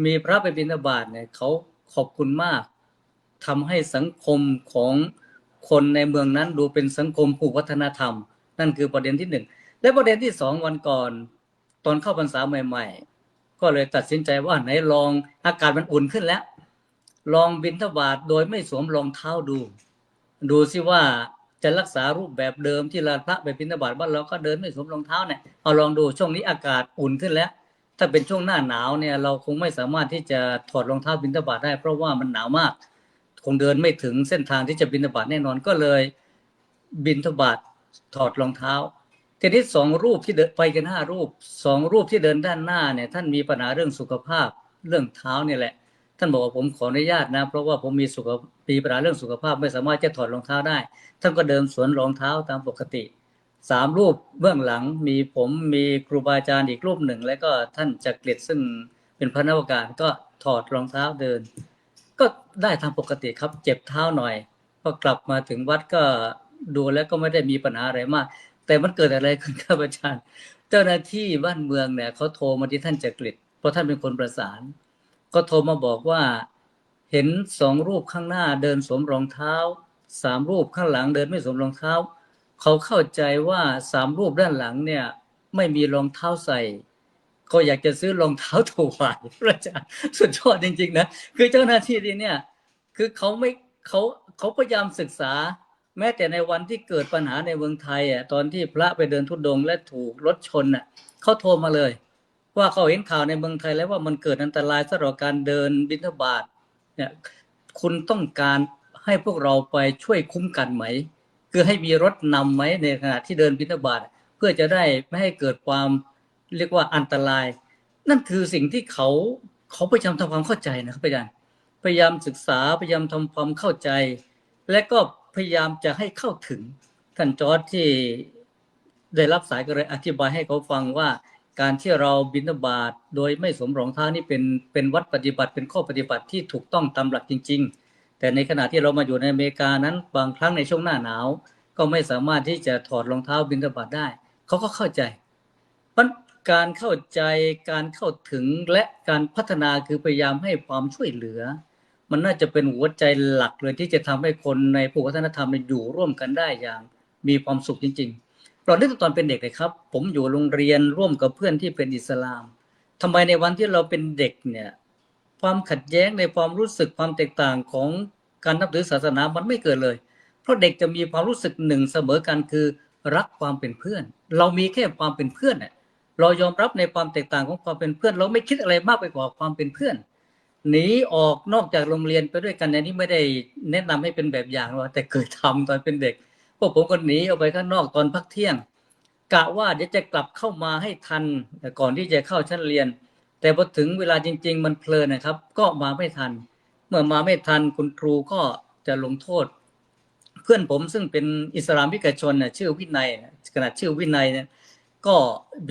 มีพระไปบิณฑบาตเนี่ยเขาขอบคุณมากทำให้สังคมของคนในเมืองนั้นดูเป็นสังคมผูกวัฒนธรรมนั่นคือประเด็นที่1และประเด็นที่2วันก่อนตอนเข้าพรรษาใหม่ๆก็เลยตัดสินใจว่าไหนลองอากาศมันอุ่นขึ้นแล้วลองบิณฑบาตโดยไม่สวมรองเท้าดูสิว่าจะรักษารูปแบบเดิมที่เราพระไปบิณฑบาตบ้านเราก็เดินไม่สวมรองเท้าเนี่ยเอาลองดูช่วงนี้อากาศอุ่นขึ้นแล้วถ้าเป็นช่วงหน้าหนาวเนี่ยเราคงไม่สามารถที่จะถอดรองเท้าบิณฑบาตได้เพราะว่ามันหนาวมากคงเดินไม่ถึงเส้นทางที่จะบิณฑบาตแน่นอนก็เลยบิณฑบาตถอดรองเท้าทีนี้2 รูปที่เดินไปกัน5 รูป2 รูปที่เดินด้านหน้าเนี่ยท่านมีปัญหาเรื่องสุขภาพเรื่องเท้าเนี่ยแหละท่านบอกว่าผมขออนุญาตนะเพราะว่าผมมีปัญหาเรื่องสุขภาพไม่สามารถจะถอดรองเท้าได้ท่านก็เดินสวมรองเท้าตามปกติ3 รูปเบื้องหลังมีผมมีครูบาอาจารย์อีกรูปหนึ่งแล้วก็ท่านจักริดซึ่งเป็นพระนวการก็ถอดรองเท้าเดินก็ได้ตามปกติครับเจ็บเท้าหน่อยพอกลับมาถึงวัดก็ดูแล้วก็ไม่ได้มีปัญหาอะไรมากแต่มันเกิดอะไรขึ้นครับอาจารย์เจ้าหน้าที่บ้านเมืองเนี่ยเขาโทรมาที่ท่านจักริดเพราะท่านเป็นคนประสานก็โทรมาบอกว่าเห็น2 รูปข้างหน้าเดินสวมรองเท้า3 รูปข้างหลังเดินไม่สวมรองเท้าเขาเข้าใจว่า3 รูปด้านหลังเนี่ยไม่มีรองเท้าใส่ก็อยากจะซื้อรองเท้าถวายพระอาจารย์สุดยอดจริงๆนะคือเจ้าหน้าที่เนี่ยคือเขาพยายามศึกษาแม้แต่ในวันที่เกิดปัญหาในเมืองไทยตอนที่พระไปเดินธุดงค์และถูกรถชนเขาโทรมาเลยว่าเขาเห็นข่าวในเมืองไทยแล้วว่ามันเกิดอันตรายสำหรับการเดินบิณฑบาตเนี่ยคุณต้องการให้พวกเราไปช่วยคุ้มกันไหมคือให้มีรถนำไหมในขณะที่เดินบิณฑบาตเพื่อจะได้ไม่ให้เกิดความเรียกว่าอันตรายนั่นคือสิ่งที่เขาพยายามทำความเข้าใจนะครับอาจารย์พยายามศึกษาพยายามทำความเข้าใจและก็พยายามจะให้เข้าถึงท่านจอร์จที่ได้รับสายก็เลยอธิบายให้เขาฟังว่าการที่เราบิณฑบาตโดยไม่สวมรองเท้านี่เป็นวัดปฏิบัติเป็นข้อปฏิบัติที่ถูกต้องตามหลักจริงๆแต่ในขณะที่เรามาอยู่ในอเมริกานั้นบางครั้งในช่วงหน้าหนาวก็ไม่สามารถที่จะถอดรองเท้าบิณฑบาตได้เขาก็เข้าใจเพราะการเข้าใจการเข้าถึงและการพัฒนาคือพยายามให้ความช่วยเหลือมันน่าจะเป็นหัวใจหลักเลยที่จะทำให้คนในภูมิวัฒนธรรมอยู่ร่วมกันได้อย่างมีความสุขจริงๆเราได้ตอนเป็นเด็กเลยครับผมอยู่โรงเรียนร่วมกับเพื่อนที่เป็นอิสลามทำไมในวันที่เราเป็นเด็กเนี่ยความขัดแย้งในความรู้สึกความแตกต่างของการนับถือศาสนามันไม่เกิดเลยเพราะเด็กจะมีความรู้สึกหนึ่งเสมอกันคือรักความเป็นเพื่อนเรามีแค่ความเป็นเพื่อนเรายอมรับในความแตกต่างของความเป็นเพื่อนเราไม่คิดอะไรมากไปกว่าความเป็นเพื่อนหนีออกนอกจากโรงเรียนไปด้วยกันนี่ไม่ได้แนะนำให้เป็นแบบอย่างหรอกแต่เคยทำตอนเป็นเด็กพวกผมก็หนีออกไปข้างนอกตอนพักเที่ยงกะว่าเดี๋ยวจะกลับเข้ามาให้ทันก่อนที่จะเข้าชั้นเรียนแต่พอถึงเวลาจริงๆมันเพลินนะครับก็มาไม่ทันเมื่อมาไม่ทันคุณครูก็จะลงโทษเพื่อนผมซึ่งเป็นอิสลามวิกชนชื่อวินัยขนาดชื่อวินัยเนี่ยก็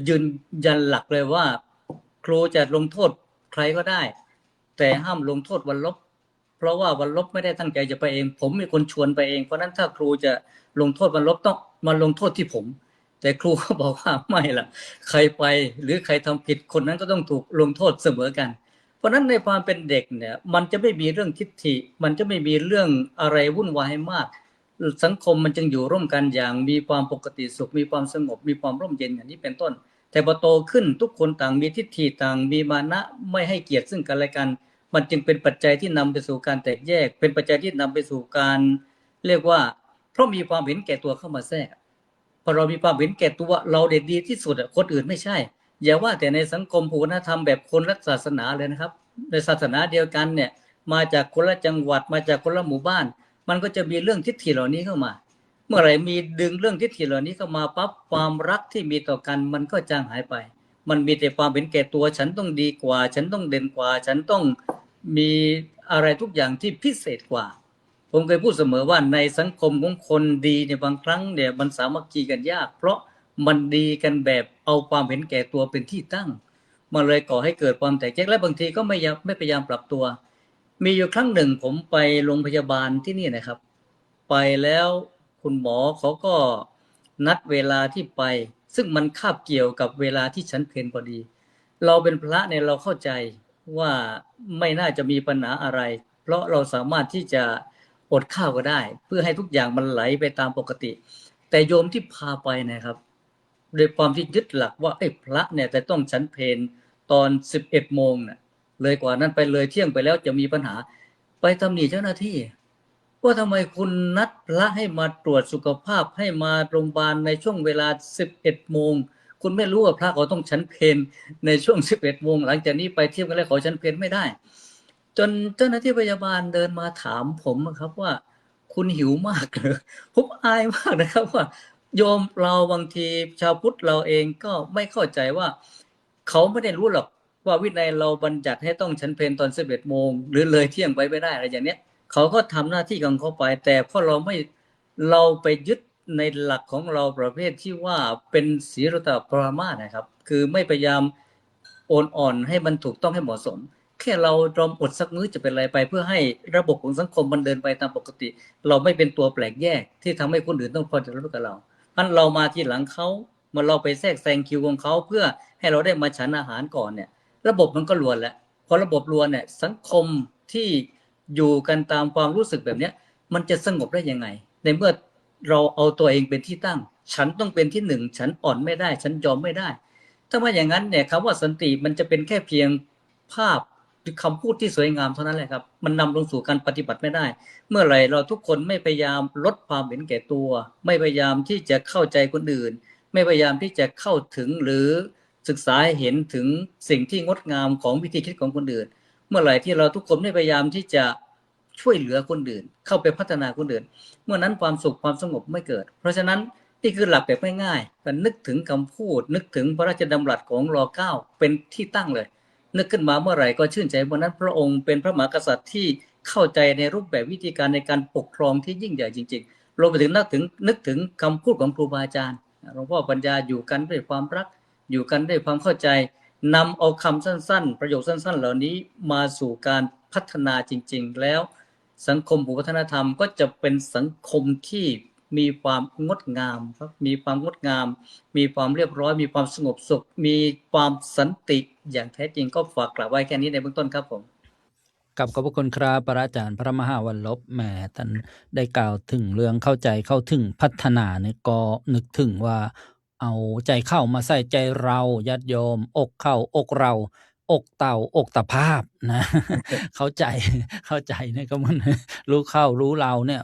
ยืนยันหลักเลยว่าครูจะลงโทษใครก็ได้แต่ห้ามลงโทษวันลบเพราะว่าวันลบไม่ได้ตั้งใจจะไปเองผมมีคนชวนไปเองเพราะนั้นถ้าครูจะลงโทษวันลบต้องมาลงโทษที่ผมแต่ครูก็บอกว่าไม่ล่ะใครไปหรือใครทำผิดคนนั้นก็ต้องถูกลงโทษเสมอกันเพราะนั้นในความเป็นเด็กเนี่ยมันจะไม่มีเรื่องทิฏฐิมันจะไม่มีเรื่องอะไรวุ่นวายมากสังคมมันจึงอยู่ร่วมกันอย่างมีความปกติสุขมีความสงบมีความร่มเย็นอย่างนี้เป็นต้นแต่พอโตขึ้นทุกคนต่างมีทิฏฐิต่างมีมานะไม่ให้เกียรติซึ่งกันและกันมันจึงเป็นปัจจัยที่นำไปสู่การแตกแยกเป็นปัจจัยที่นำไปสู่การเรียกว่าเพราะมีความเห็นแก่ตัวเข้ามาแทรก พอเรามีความเห็นแก่ตัวเราเด็ดดีที่สุดอะคนอื่นไม่ใช่อย่าว่าแต่ในสังคมภูมิธรรมแบบคนละศาสนาเลยนะครับในศาสนาเดียวกันเนี่ยมาจากคนละจังหวัดมาจากคนละหมู่บ้านมันก็จะมีเรื่องทิฏฐิเหล่านี้เข้ามาเมื่อไหร่มีดึงเรื่องทิฏฐิเหล่านี้เข้ามาปั๊บความรักที่มีต่อกันมันก็จางหายไปมันมีแต่ความเห็นแก่ตัวฉันต้องดีกว่าฉันต้องเด่นกว่าฉันต้องมีอะไรทุกอย่างที่พิเศษกว่าผมเคยพูดเสมอว่าในสังคมของคนดีเนี่ยบางครั้งเนี่ยมันสามัคคีกันยากเพราะมันดีกันแบบเอาความเห็นแก่ตัวเป็นที่ตั้งมันเลยก่อให้เกิดความแตกแยกและบางทีก็ไม่พยายามปรับตัวมีอยู่ครั้งหนึ่งผมไปโรงพยาบาลที่นี่นะครับไปแล้วคุณหมอเขาก็นัดเวลาที่ไปซึ่งมันคาบเกี่ยวกับเวลาที่ฉันเพลพอดีเราเป็นพระเนี่ยเราเข้าใจว่าไม่น่าจะมีปัญหาอะไรเพราะเราสามารถที่จะอดข้าวก็ได้เพื่อให้ทุกอย่างมันไหลไปตามปกติแต่โยมที่พาไปนะครับโดยความที่ยึดหลักว่าพระเนี่ยแต่ต้องฉันเพลตอน 11 โมงน่ะเลยกว่านั้นไปเลยเที่ยงไปแล้วจะมีปัญหาไปตำหนิเจ้าหน้าที่ว่าทำไมคุณนัดพระให้มาตรวจสุขภาพให้มาโรงพยาบาลในช่วงเวลา 11 โมงคุณไม่รู้ว่าพระเขาต้องฉันเพลในช่วง 11 โมงหลังจากนี้ไปเที่ยงกันแล้วขอฉันเพลไม่ได้จนเจ้าหน้าที่พยาบาลเดินมาถามผมครับว่าคุณหิวมากเหรอผมอายมากนะครับว่าโยมเราบางทีชาวพุทธเราเองก็ไม่เข้าใจว่าเขาไม่ได้รู้หรอกว่าวินัยเราบัญญัติให้ต้องฉันเพลตอน 11 โมงหรือเลยเที่ยงไปไม่ได้อะไรอย่างเนี้ยเขาก็ทำหน้าที่ของเขาไปแต่เพราะเราไปยึดในหลักของเราประเภทที่ว่าเป็นศีลธรรมปรามาสนะครับคือไม่พยายามโอนอ่อนให้มันถูกต้องให้เหมาะสมแค่เรายอมอดสักมื้อจะเป็นไรไปเพื่อให้ระบบของสังคมมันเดินไปตามปกติเราไม่เป็นตัวแปลกแยกที่ทำให้คนอื่นต้องพอใจรู้กับเรางั้นเรามาทีหลังเขาเมื่อเราไปแทรกแซงคิวของเขาเพื่อให้เราได้มาฉันอาหารก่อนเนี่ยระบบมันก็รวนแล้วพอระบบรวนเนี่ยสังคมที่อยู่กันตามความรู้สึกแบบนี้มันจะสงบได้ยังไงในเมื่อเราเอาตัวเองเป็นที่ตั้งฉันต้องเป็นที่หนึ่งฉันอ่อนไม่ได้ฉันยอมไม่ได้ถ้าว่าอย่างนั้นเนี่ยคำว่าสันติมันจะเป็นแค่เพียงภาพหรือคำพูดที่สวยงามเท่านั้นแหละครับมันนำลงสู่การปฏิบัติไม่ได้เมื่อไหร่เราทุกคนไม่พยายามลดความเห็นแก่ตัวไม่พยายามที่จะเข้าใจคนอื่นไม่พยายามที่จะเข้าถึงหรือศึกษาเห็นถึงสิ่งที่งดงามของวิธีคิดของคนอื่นเมื่อไหร่ที่เราทุกคนไม่พยายามที่จะช่วยเหลือคนอื่นเข้าไปพัฒนาคนอื่นเมื่อนั้นความสุขความสงบไม่เกิดเพราะฉะนั้นนี่คือหลักแบบง่ายๆมันนึกถึงคำพูดนึกถึงพระราชดำรัสของร.9เป็นที่ตั้งเลยนึกขึ้นมาเมื่อไหร่ก็ชื่นใจเพราะนั้นพระองค์เป็นพระมหากษัตริย์ที่เข้าใจในรูปแบบวิธีการในการปกครองที่ยิ่งใหญ่จริงๆรวมไปถึงนึกถึงคำพูดของครูบาอาจารย์หลวงพ่อปัญญาอยู่กันด้วยความรักอยู่กันด้วยความเข้าใจนำเอาคำสั้นๆประโยคสั้นๆเหล่านี้มาสู่การพัฒนาจริงๆแล้วสังคมวัฒนธรรมก็จะเป็นสังคมที่มีความงดงามครับมีความงดงามมีความเรียบร้อยมีความสงบสุขมีความสันติอย่างแท้จริงก็ฝากกล่าวไว้แค่นี้ในเบื้องต้นครับผม กับขอบพระคุณครับพระอาจารย์พระมหาวันลบแหมท่านได้กล่าวถึงเรื่องเข้าใจเข้าถึงพัฒนาเนี่ยก็นึกถึงว่าเอาใจเข้ามาใส่ใจเราญาติโยมอกเข้าอกเราอกเต่าอกตะภาพนะ เข้าใจเนี่ยก็มันรู้เข้ารู้เราเนี่ย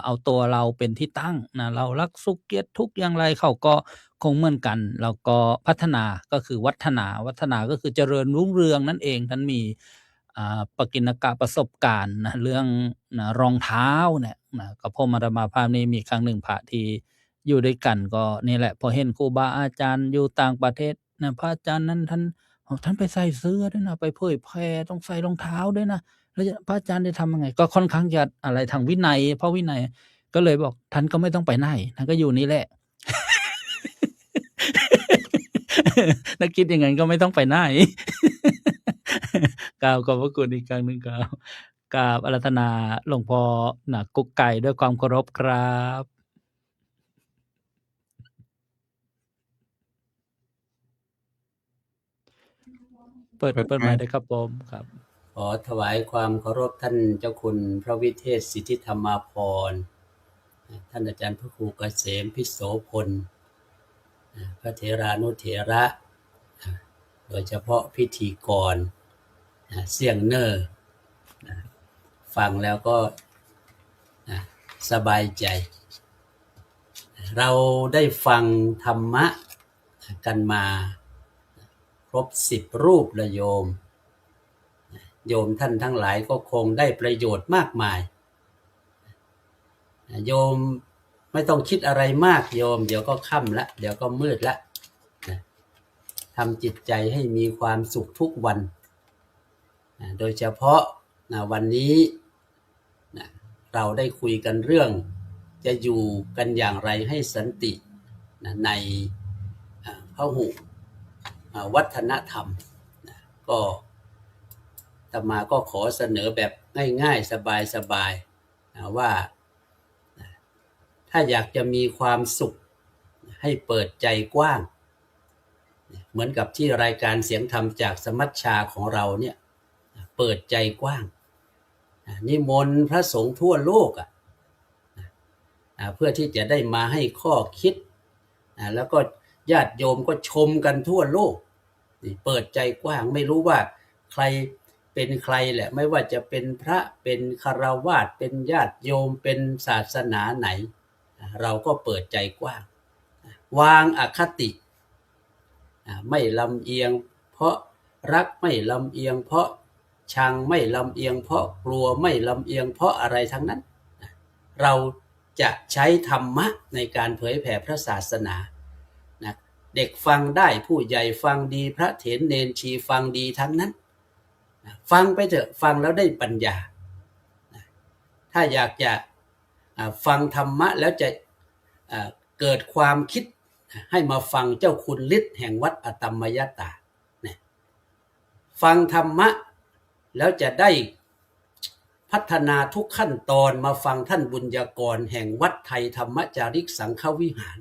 เอาตัวเราเป็นที่ตั้งนะเรารักสุขเกลียดทุกข์อย่างไรเขาก็คงเหมือนกันแล้วก็พัฒนาก็คือวัฒนาก็คือเจริญรุ่งเรืองนั่นเองท่านมีปกิณกะประสบการณ์นะเรื่องนะรองเท้าเนี่ยนะกับพ่อมาดมาภาพนี้มีครั้งหนึ่งพระที่อยู่ด้วยกันก็นี่แหละพอเห็นครูบาอาจารย์อยู่ต่างประเทศนะพระอาจารย์นั้นท่านไปใส่เสื้อด้วยนะไปเผยแพร่ต้องใส่รองเท้าด้วยนะแล้วพระอาจารย์จะทำยังไงก็ค่อนข้างจะอะไรทางวินัยเพราะวินัยก็เลยบอกท่านก็ไม่ต้องไปไหนท่านก็อยู่นี่แหละ ถ้าคิดอย่างนั้นก็ไม่ต้องไปไหน กราบขอบพระคุณอีกครั้งหนึ่งครับกราบอาราธนาหลวงพ่อกุ๊กไก่ด้วยความเคารพครับเปิดไมค์ได้ครับผมครับขอถวายความเคารพท่านเจ้าคุณพระวิเทศสิทธิธรรมาภรณ์ท่านอาจารย์พระครูเกษมพิโสพลพระเถรานุเถระโดยเฉพาะพิธีกรเสี่ยงเนอร์ฟังแล้วก็สบายใจ เราได้ฟังธรรมะกันมาครบ10 รูปละโยมท่านทั้งหลายก็คงได้ประโยชน์มากมายโยมไม่ต้องคิดอะไรมากโยมเดี๋ยวก็ค่ำละเดี๋ยวก็มืดละทำจิตใจให้มีความสุขทุกวันโดยเฉพาะวันนี้เราได้คุยกันเรื่องจะอยู่กันอย่างไรให้สันติในพหุวัฒนธรรมก็อาตมาก็ขอเสนอแบบง่ายๆสบายๆว่าถ้าอยากจะมีความสุขให้เปิดใจกว้างเหมือนกับที่รายการเสียงธรรมจากสมัชชาของเราเนี่ยเปิดใจกว้างนิมนต์พระสงฆ์ทั่วโลกเพื่อที่จะได้มาให้ข้อคิดแล้วก็ญาติโยมก็ชมกันทั่วโลกเปิดใจกว้างไม่รู้ว่าใครเป็นใครแหละไม่ว่าจะเป็นพระเป็นฆราวาสเป็นญาติโยมเป็นศาสนาไหนเราก็เปิดใจกว้างวางอคติไม่ลำเอียงเพราะรักไม่ลำเอียงเพราะชังไม่ลำเอียงเพราะกลัวไม่ลำเอียงเพราะอะไรทั้งนั้นเราจะใช้ธรรมะในการเผยแผ่พระศาสนาเด็กฟังได้ผู้ใหญ่ฟังดีพระเถรเนนชีฟังดีทั้งนั้นฟังไปเถอะฟังแล้วได้ปัญญาถ้าอยากจะฟังธรรมะแล้วจะเกิดความคิดให้มาฟังเจ้าคุณฤทธิ์แห่งวัดอตมยตาฟังธรรมะแล้วจะได้พัฒนาทุกขั้นตอนมาฟังท่านบุญญากรแห่งวัดไทยธรรมจาริกสังฆวิหาร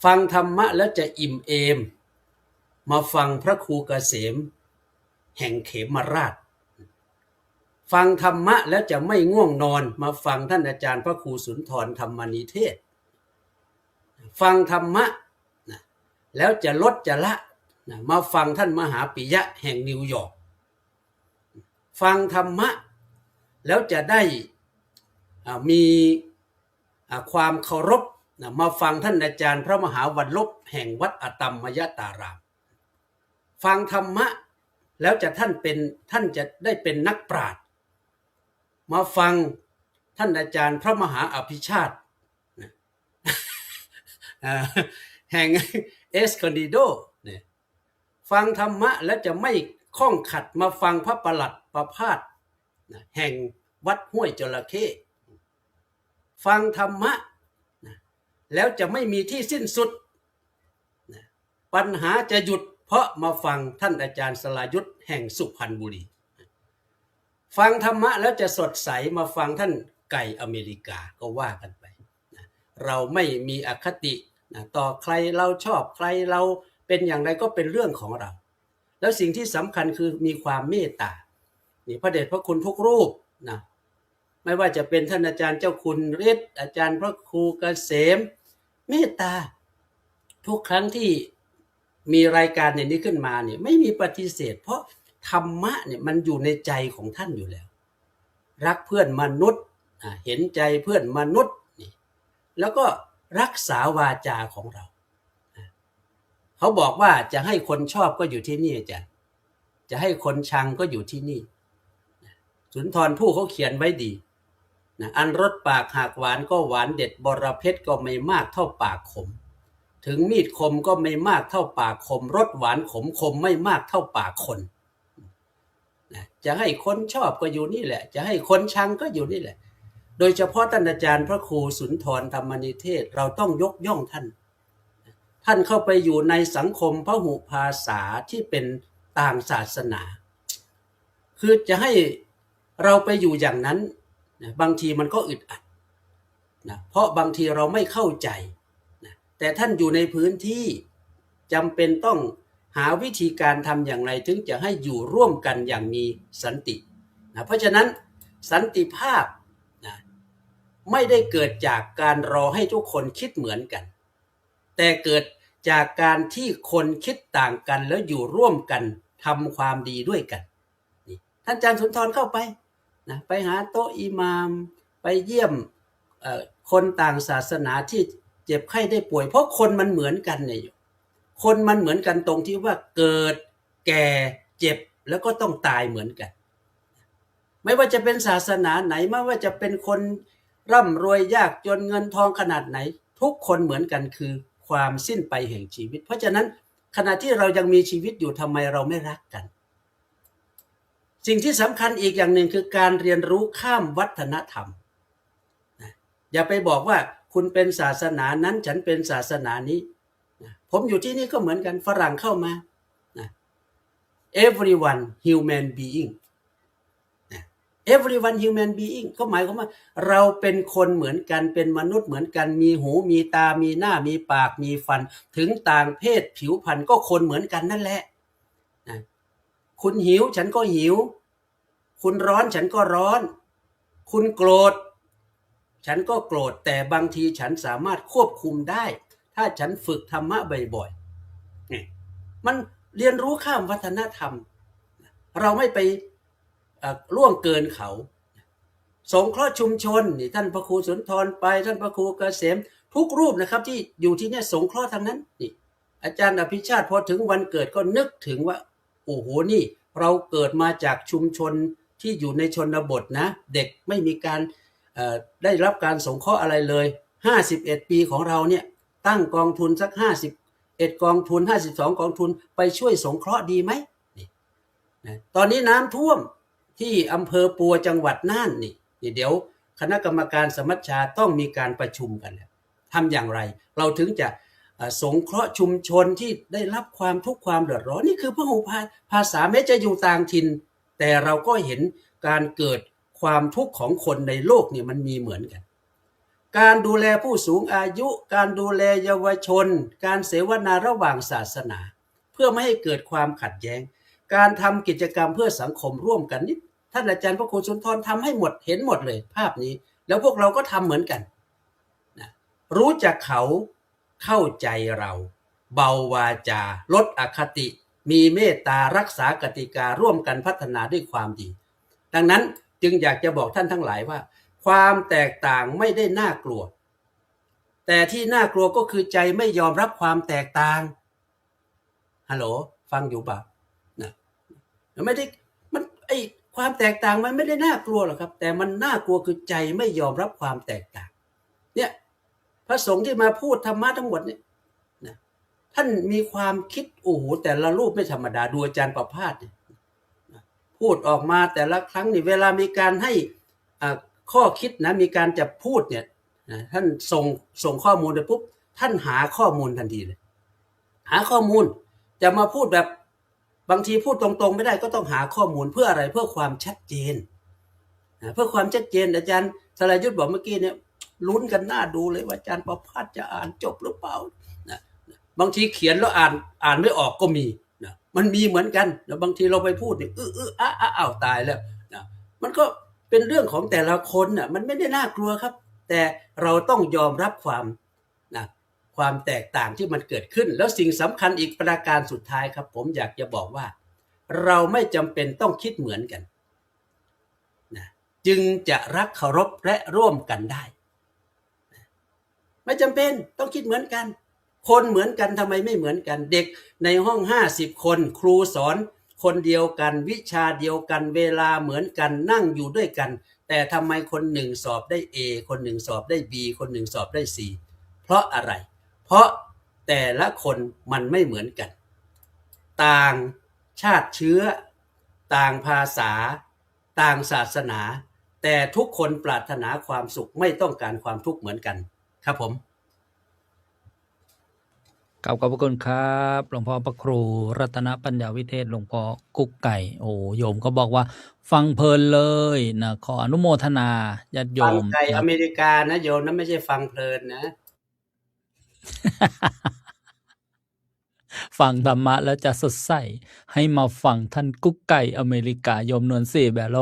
ฟังธรรมะแล้วจะอิ่มเอมมาฟังพระครูเกษมแห่งเขมราชฟังธรรมะแล้วจะไม่ง่วงนอนมาฟังท่านอาจารย์พระครูสุนทรธรรมนิเทศฟังธรรมะแล้วจะลดจะละมาฟังท่านมหาปิยะแห่งนิวยอร์กฟังธรรมะแล้วจะได้มีความเคารพมาฟังท่านอาจารย์พระมหาวัลลบแห่งวัดอตมยตารามฟังธรรมะแล้วท่านจะได้เป็นนักปราชญ์มาฟังท่านอาจารย์พระมหาอภิชาติแห่งเอสคอนดิโดฟังธรรมะแล้วจะไม่ข้องขัดมาฟังพระประหลัดประภาสแห่งวัดห้วยจระเข้ฟังธรรมะแล้วจะไม่มีที่สิ้นสุดปัญหาจะหยุดเพราะมาฟังท่านอาจารย์สลายุทธแห่งสุพรรณบุรีฟังธรรมะแล้วจะสดใสมาฟังท่านไก่อเมริกาก็ว่ากันไปเราไม่มีอคติต่อใครเราชอบใครเราเป็นอย่างไรก็เป็นเรื่องของเราแล้วสิ่งที่สำคัญคือมีความเมตตานี่พระเดชพระคุณทุกรูปนะไม่ว่าจะเป็นท่านอาจารย์เจ้าคุณฤทธิ์อาจารย์พระครูเกษมเมตตาทุกครั้งที่มีรายการอย่างนี้ขึ้นมาเนี่ยไม่มีปฏิเสธเพราะธรรมะเนี่ยมันอยู่ในใจของท่านอยู่แล้วรักเพื่อนมนุษย์เห็นใจเพื่อนมนุษย์นี่แล้วก็รักษาวาจาของเราเขาบอกว่าจะให้คนชอบก็อยู่ที่นี่อาจารย์จะให้คนชังก็อยู่ที่นี่สุนทรภู่เขาเขียนไว้ดีอันรสปากหากหวานก็หวานเด็ดบรเพชรก็ไม่มากเท่าปากขมถึงมีดคมก็ไม่มากเท่าปากคมรสหวานขมคมไม่มากเท่าปากคนจะให้คนชอบก็อยู่นี่แหละจะให้คนชังก็อยู่นี่แหละโดยเฉพาะท่านอาจารย์พระครูสุนทรธรรมนิเทศเราต้องยกย่องท่านเข้าไปอยู่ในสังคมพหุภาษาที่เป็นต่างศาสนาคือจะให้เราไปอยู่อย่างนั้นบางทีมันก็อึดอัดเพราะบางทีเราไม่เข้าใจแต่ท่านอยู่ในพื้นที่จำเป็นต้องหาวิธีการทำอย่างไรถึงจะให้อยู่ร่วมกันอย่างมีสันติเพราะฉะนั้นสันติภาพไม่ได้เกิดจากการรอให้ทุกคนคิดเหมือนกันแต่เกิดจากการที่คนคิดต่างกันแล้วอยู่ร่วมกันทำความดีด้วยกันท่านอาจารย์สุนทรเข้าไปไปหาโต๊ะอิหม่ามไปเยี่ยม คนต่างศาสนาที่เจ็บไข้ได้ป่วยเพราะคนมันเหมือนกันเนี่ยคนมันเหมือนกันตรงที่ว่าเกิดแก่เจ็บแล้วก็ต้องตายเหมือนกันไม่ว่าจะเป็นศาสนาไหนไม่ว่าจะเป็นคนร่ำรวยยากจนเงินทองขนาดไหนทุกคนเหมือนกันคือความสิ้นไปแห่งชีวิตเพราะฉะนั้นขณะที่เรายังมีชีวิตอยู่ทำไมเราไม่รักกันสิ่งที่สำคัญอีกอย่างหนึ่งคือการเรียนรู้ข้ามวัฒนธรรมอย่าไปบอกว่าคุณเป็นศาสนานั้นฉันเป็นศาสนานี้ผมอยู่ที่นี่ก็เหมือนกันฝรั่งเข้ามา everyone human being everyone human being ก็หมายความว่าเราเป็นคนเหมือนกันเป็นมนุษย์เหมือนกันมีหูมีตามีหน้ามีปากมีฟันถึงต่างเพศผิวพรรณก็คนเหมือนกันนั่นแหละคุณหิวฉันก็หิวคุณร้อนฉันก็ร้อนคุณโกรธฉันก็โกรธแต่บางทีฉันสามารถควบคุมได้ถ้าฉันฝึกธรรมะบ่อยๆนี่มันเรียนรู้ข้ามวัฒนธรรมเราไม่ไปล่วงเกินเขาสงเคราะห์ชุมชนนี่ท่านพระครูสุนทรไปท่านพระครูเกษมทุกรูปนะครับที่อยู่ที่นี่สงเคราะห์ทั้งนั้นนี่อาจารย์อภิชาติพอถึงวันเกิดก็นึกถึงว่าโอ้โหนี่เราเกิดมาจากชุมชนที่อยู่ในชนบทนะเด็กไม่มีการได้รับการสงเคราะห์อะไรเลย51ปีของเราเนี่ยตั้งกองทุนสัก51กองทุน52กองทุนไปช่วยสงเคราะห์ดีไหมตอนนี้น้ำท่วมที่อำเภอปัวจังหวัดน่านนี่เดี๋ยวคณะกรรมการสมัชชาต้องมีการประชุมกันแล้วทำอย่างไรเราถึงจะสงเคราะห์ชุมชนที่ได้รับความทุกข์ความเดือดร้อนนี่คือพหุภาษาแม้จะอยู่ต่างถิ่นแต่เราก็เห็นการเกิดความทุกข์ของคนในโลกนี่มันมีเหมือนกันการดูแลผู้สูงอายุการดูแลเยาวชนการเสวนาระหว่างศาสนาเพื่อไม่ให้เกิดความขัดแย้งการทำกิจกรรมเพื่อสังคมร่วมกันนี่ท่านอาจารย์พระครูสุนทรทำให้หมดเห็นหมดเลยภาพนี้แล้วพวกเราก็ทำเหมือนกันนะรู้จักเขาเข้าใจเราเบาวาจาลดอคติมีเมตตารักษากติการ่วมกันพัฒนาด้วยความดีดังนั้นจึงอยากจะบอกท่านทั้งหลายว่าความแตกต่างไม่ได้น่ากลัวแต่ที่น่ากลัวก็คือใจไม่ยอมรับความแตกต่างฮัลโหลฟังอยู่ป่ะนะไม่ได้มันความแตกต่างมันไม่ได้น่ากลัวหรอกครับแต่มันน่ากลัวคือใจไม่ยอมรับความแตกต่างเนี่ยพระสงฆ์ที่มาพูดธรรมะทั้งหมดเนี่ยนะท่านมีความคิดโอ้โหแต่ละรูปไม่ธรรมดาดูอาจารย์ประภาสเนี่ยพูดออกมาแต่ละครั้งนี่เวลามีการให้ข้อคิดนะมีการจะพูดเนี่ยท่านส่งข้อมูลไปปุ๊บท่านหาข้อมูลทันทีเลยหาข้อมูลจะมาพูดแบบบางทีพูดตรงๆไม่ได้ก็ต้องหาข้อมูลเพื่ออะไรเพื่อความชัดเจนเพื่อความชัดเจนอาจารย์สรายุทธบอกเมื่อกี้เนี่ยลุ้นกันหน้าดูเลยว่าอาจารย์ประภาสจะอ่านจบหรือเปล่านะบางทีเขียนแล้วอ่านไม่ออกก็มีนะมันมีเหมือนกันแล้วบางทีเราไปพูดเนี่ยอ้าวตายแล้วนะมันก็เป็นเรื่องของแต่ละคนน่ะมันไม่ได้น่ากลัวครับแต่เราต้องยอมรับความแตกต่างที่มันเกิดขึ้นแล้วสิ่งสำคัญอีกประการสุดท้ายครับผมอยากจะบอกว่าเราไม่จำเป็นต้องคิดเหมือนกันนะจึงจะรักเคารพและร่วมกันได้ไม่จำเป็นต้องคิดเหมือนกันคนเหมือนกันทำไมไม่เหมือนกันเด็กในห้อง50คนครูสอนคนเดียวกันวิชาเดียวกันเวลาเหมือนกันนั่งอยู่ด้วยกันแต่ทำไมคนหนึ่งสอบได้ A คนหนึ่งสอบได้ B คนหนึ่งสอบได้ C เพราะอะไรเพราะแต่ละคนมันไม่เหมือนกันต่างชาติเชื้อต่างภาษาต่างศาสนาแต่ทุกคนปรารถนาความสุขไม่ต้องการความทุกข์เหมือนกันครับผมขอบพระคุณครับหลวงพ่อพระครูรัตนปัญญาวิเทศหลวงพ่อกุ๊กไก่โอ้โยมก็บอกว่าฟังเพลินเลยนะขออนุโมทนาญาติโยมฟังไก่อเมริกานะโยมนะไม่ใช่ฟังเพลินนะ ฟังธรรมะแล้วจะสดใสให้มาฟังท่านกุ๊กไก่อเมริกาโยมนวลศรีแบโล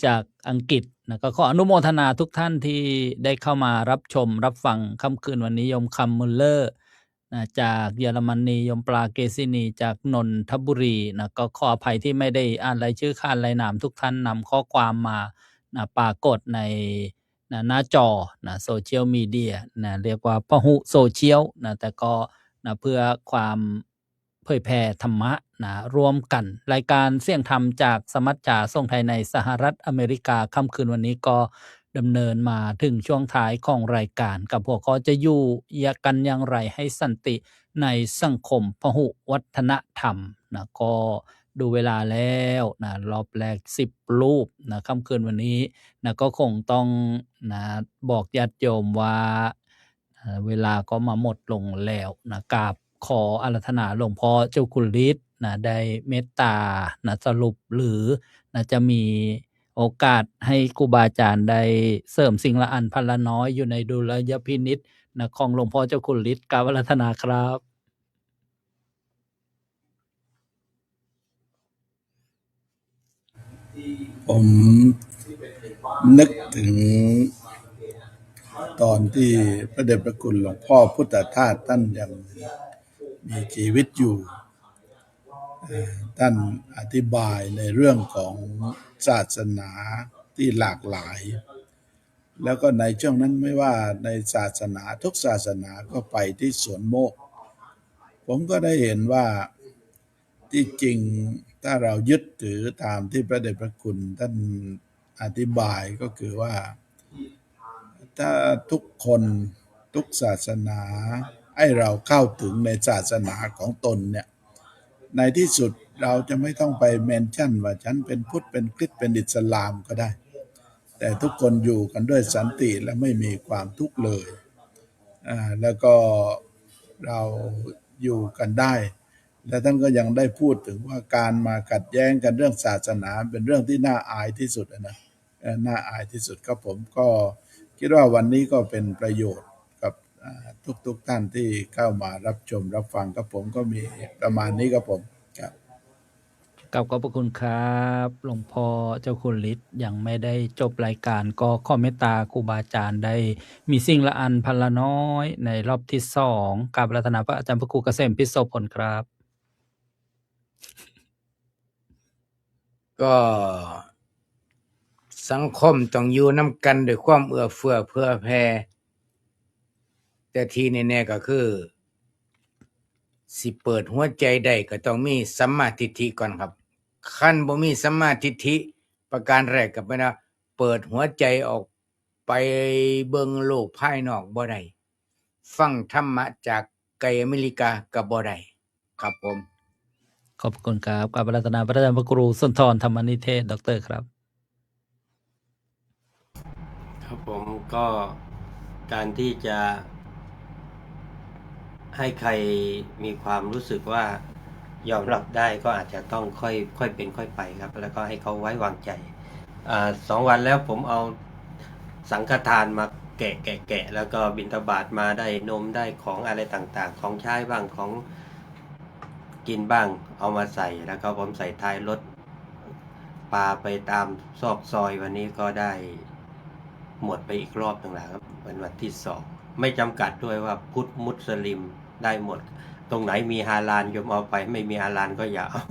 จากอังกฤษนะก็ขออนุโมทนาทุกท่านที่ได้เข้ามารับชมรับฟังค่ำคืนวันนี้โยมคัมมุลเลอร์นะจากเยอรมนีโยมปลาเกซินีจากนนทบุรีนะก็ขออภัยที่ไม่ได้อ่านรายชื่อขานรายนามทุกท่านนำข้อความมานะปรากฏใน นะหน้าจอนะโซเชียลมีเดียนะเรียกว่าพหุโซเชียลนะแต่ก็นะเพื่อความเผยแพร่ธรรมะนะร่วมกันรายการเสียงธรรมจากสมัชชาทรงไทยในสหรัฐอเมริกาค่ำคืนวันนี้ก็ดำเนินมาถึงช่วงท้ายของรายการกับหัวข้อจะอยู่กันอย่างไรให้สันติในสังคมพหุวัฒนธรรมนะก็ดูเวลาแล้วนะรอบแรก10รูปนะค่ำคืนวันนี้นะก็คงต้องนะบอกญาติโยมว่าเวลาก็มาหมดลงแล้วนะกราบขออาราธนาหลวงพ่อเจ้าคุณฤทธิ์นะได้เมตตานะสรุปหรือนะจะมีโอกาสให้ครูบาอาจารย์ได้เสริมสิ่งละอันพันละน้อยอยู่ในดุลยพินิจนะของหลวงพ่อเจ้าคุณฤทธิ์กราบอาราธนาครับ ผมนึกถึงตอนที่พระเดชพระคุณหลวงพ่อพุทธทาสท่านยังมีชีวิตอยู่ท่านอธิบายในเรื่องของศาสนาที่หลากหลาย แล้วก็ในช่วงนั้นไม่ว่าในศาสนาทุกศาสนาก็ไปที่สวนโมกข์ผมก็ได้เห็นว่าที่จริงถ้าเรายึดถือตามที่พระเดชพระคุณท่านอธิบายก็คือว่าถ้าทุกคนทุกศาสนาให้เราเข้าถึงในศาสนาของตนเนี่ยในที่สุดเราจะไม่ต้องไปเมนชั่นว่าฉันเป็นพุทธเป็นคริสต์เป็นอิสลามก็ได้แต่ทุกคนอยู่กันด้วยสันติและไม่มีความทุกข์เลยแล้วก็เราอยู่กันได้และท่านก็ยังได้พูดถึงว่าการมาขัดแย้งกันเรื่องศาสนาเป็นเรื่องที่น่าอายที่สุดนะน่าอายที่สุดครับผมก็คิดว่าวันนี้ก็เป็นประโยชน์กับทุกท่านที่เข้ามารับชมรับฟังครับผมก็มีประมาณนี้ครับผมครับ กับขอบพระคุณครับหลวงพ่อเจ้าคุณฤทธิ์ยังไม่ได้จบรายการก็ขอเมตตาครูบาอาจารย์ได้มีสิ่งละอันพันละน้อยในรอบที่2กับรัตนาพระอาจารย์พระครูเกษมพิโสพลครับ ก็สังคมต้องอยู่นำกันด้วยความเอื้อเฟื้อเผื่อแผ่แต่ที่แน่ๆก็คือสิเปิดหัวใจได้ก็ต้องมีสัมมาทิฏฐิก่อนครับคันบ่มีสัมมาทิฏฐิประการแรกก็เป็นว่าเปิดหัวใจออกไปเบิ่งโลกภายนอกบ่ได้ฟังธรรมะจากไกลอเมริกาก็บ่ได้ครับผม ขอบคุณครับกับรัตนาพระอาจารย์พระครูสุนทรธรรมนิเทศดรครับ ครับผมก็การที่จะให้ใครมีความรู้สึกว่ายอมรับได้ก็อาจจะต้องค่อยเป็นค่อยไปครับแล้วก็ให้เขาไว้วางใจ2 วันแล้วผมเอาสังฆทานมาแกะแล้วก็บิณฑบาตมาได้นมได้ของอะไรต่างๆของใช้บ้างของกินบ้างเอามาใส่แล้วก็ผมใส่ท้ายรถปาไปตามซอกซอยวันนี้ก็ได้หมดไปอีกรอบหนึ่งแล้วครับเป็นวันที่2ไม่จำกัดด้วยว่าพุทธมุสลิมได้หมดตรงไหนมีฮาลาลโยมเอาไปไม่มีฮาลาลก็อย่าเอา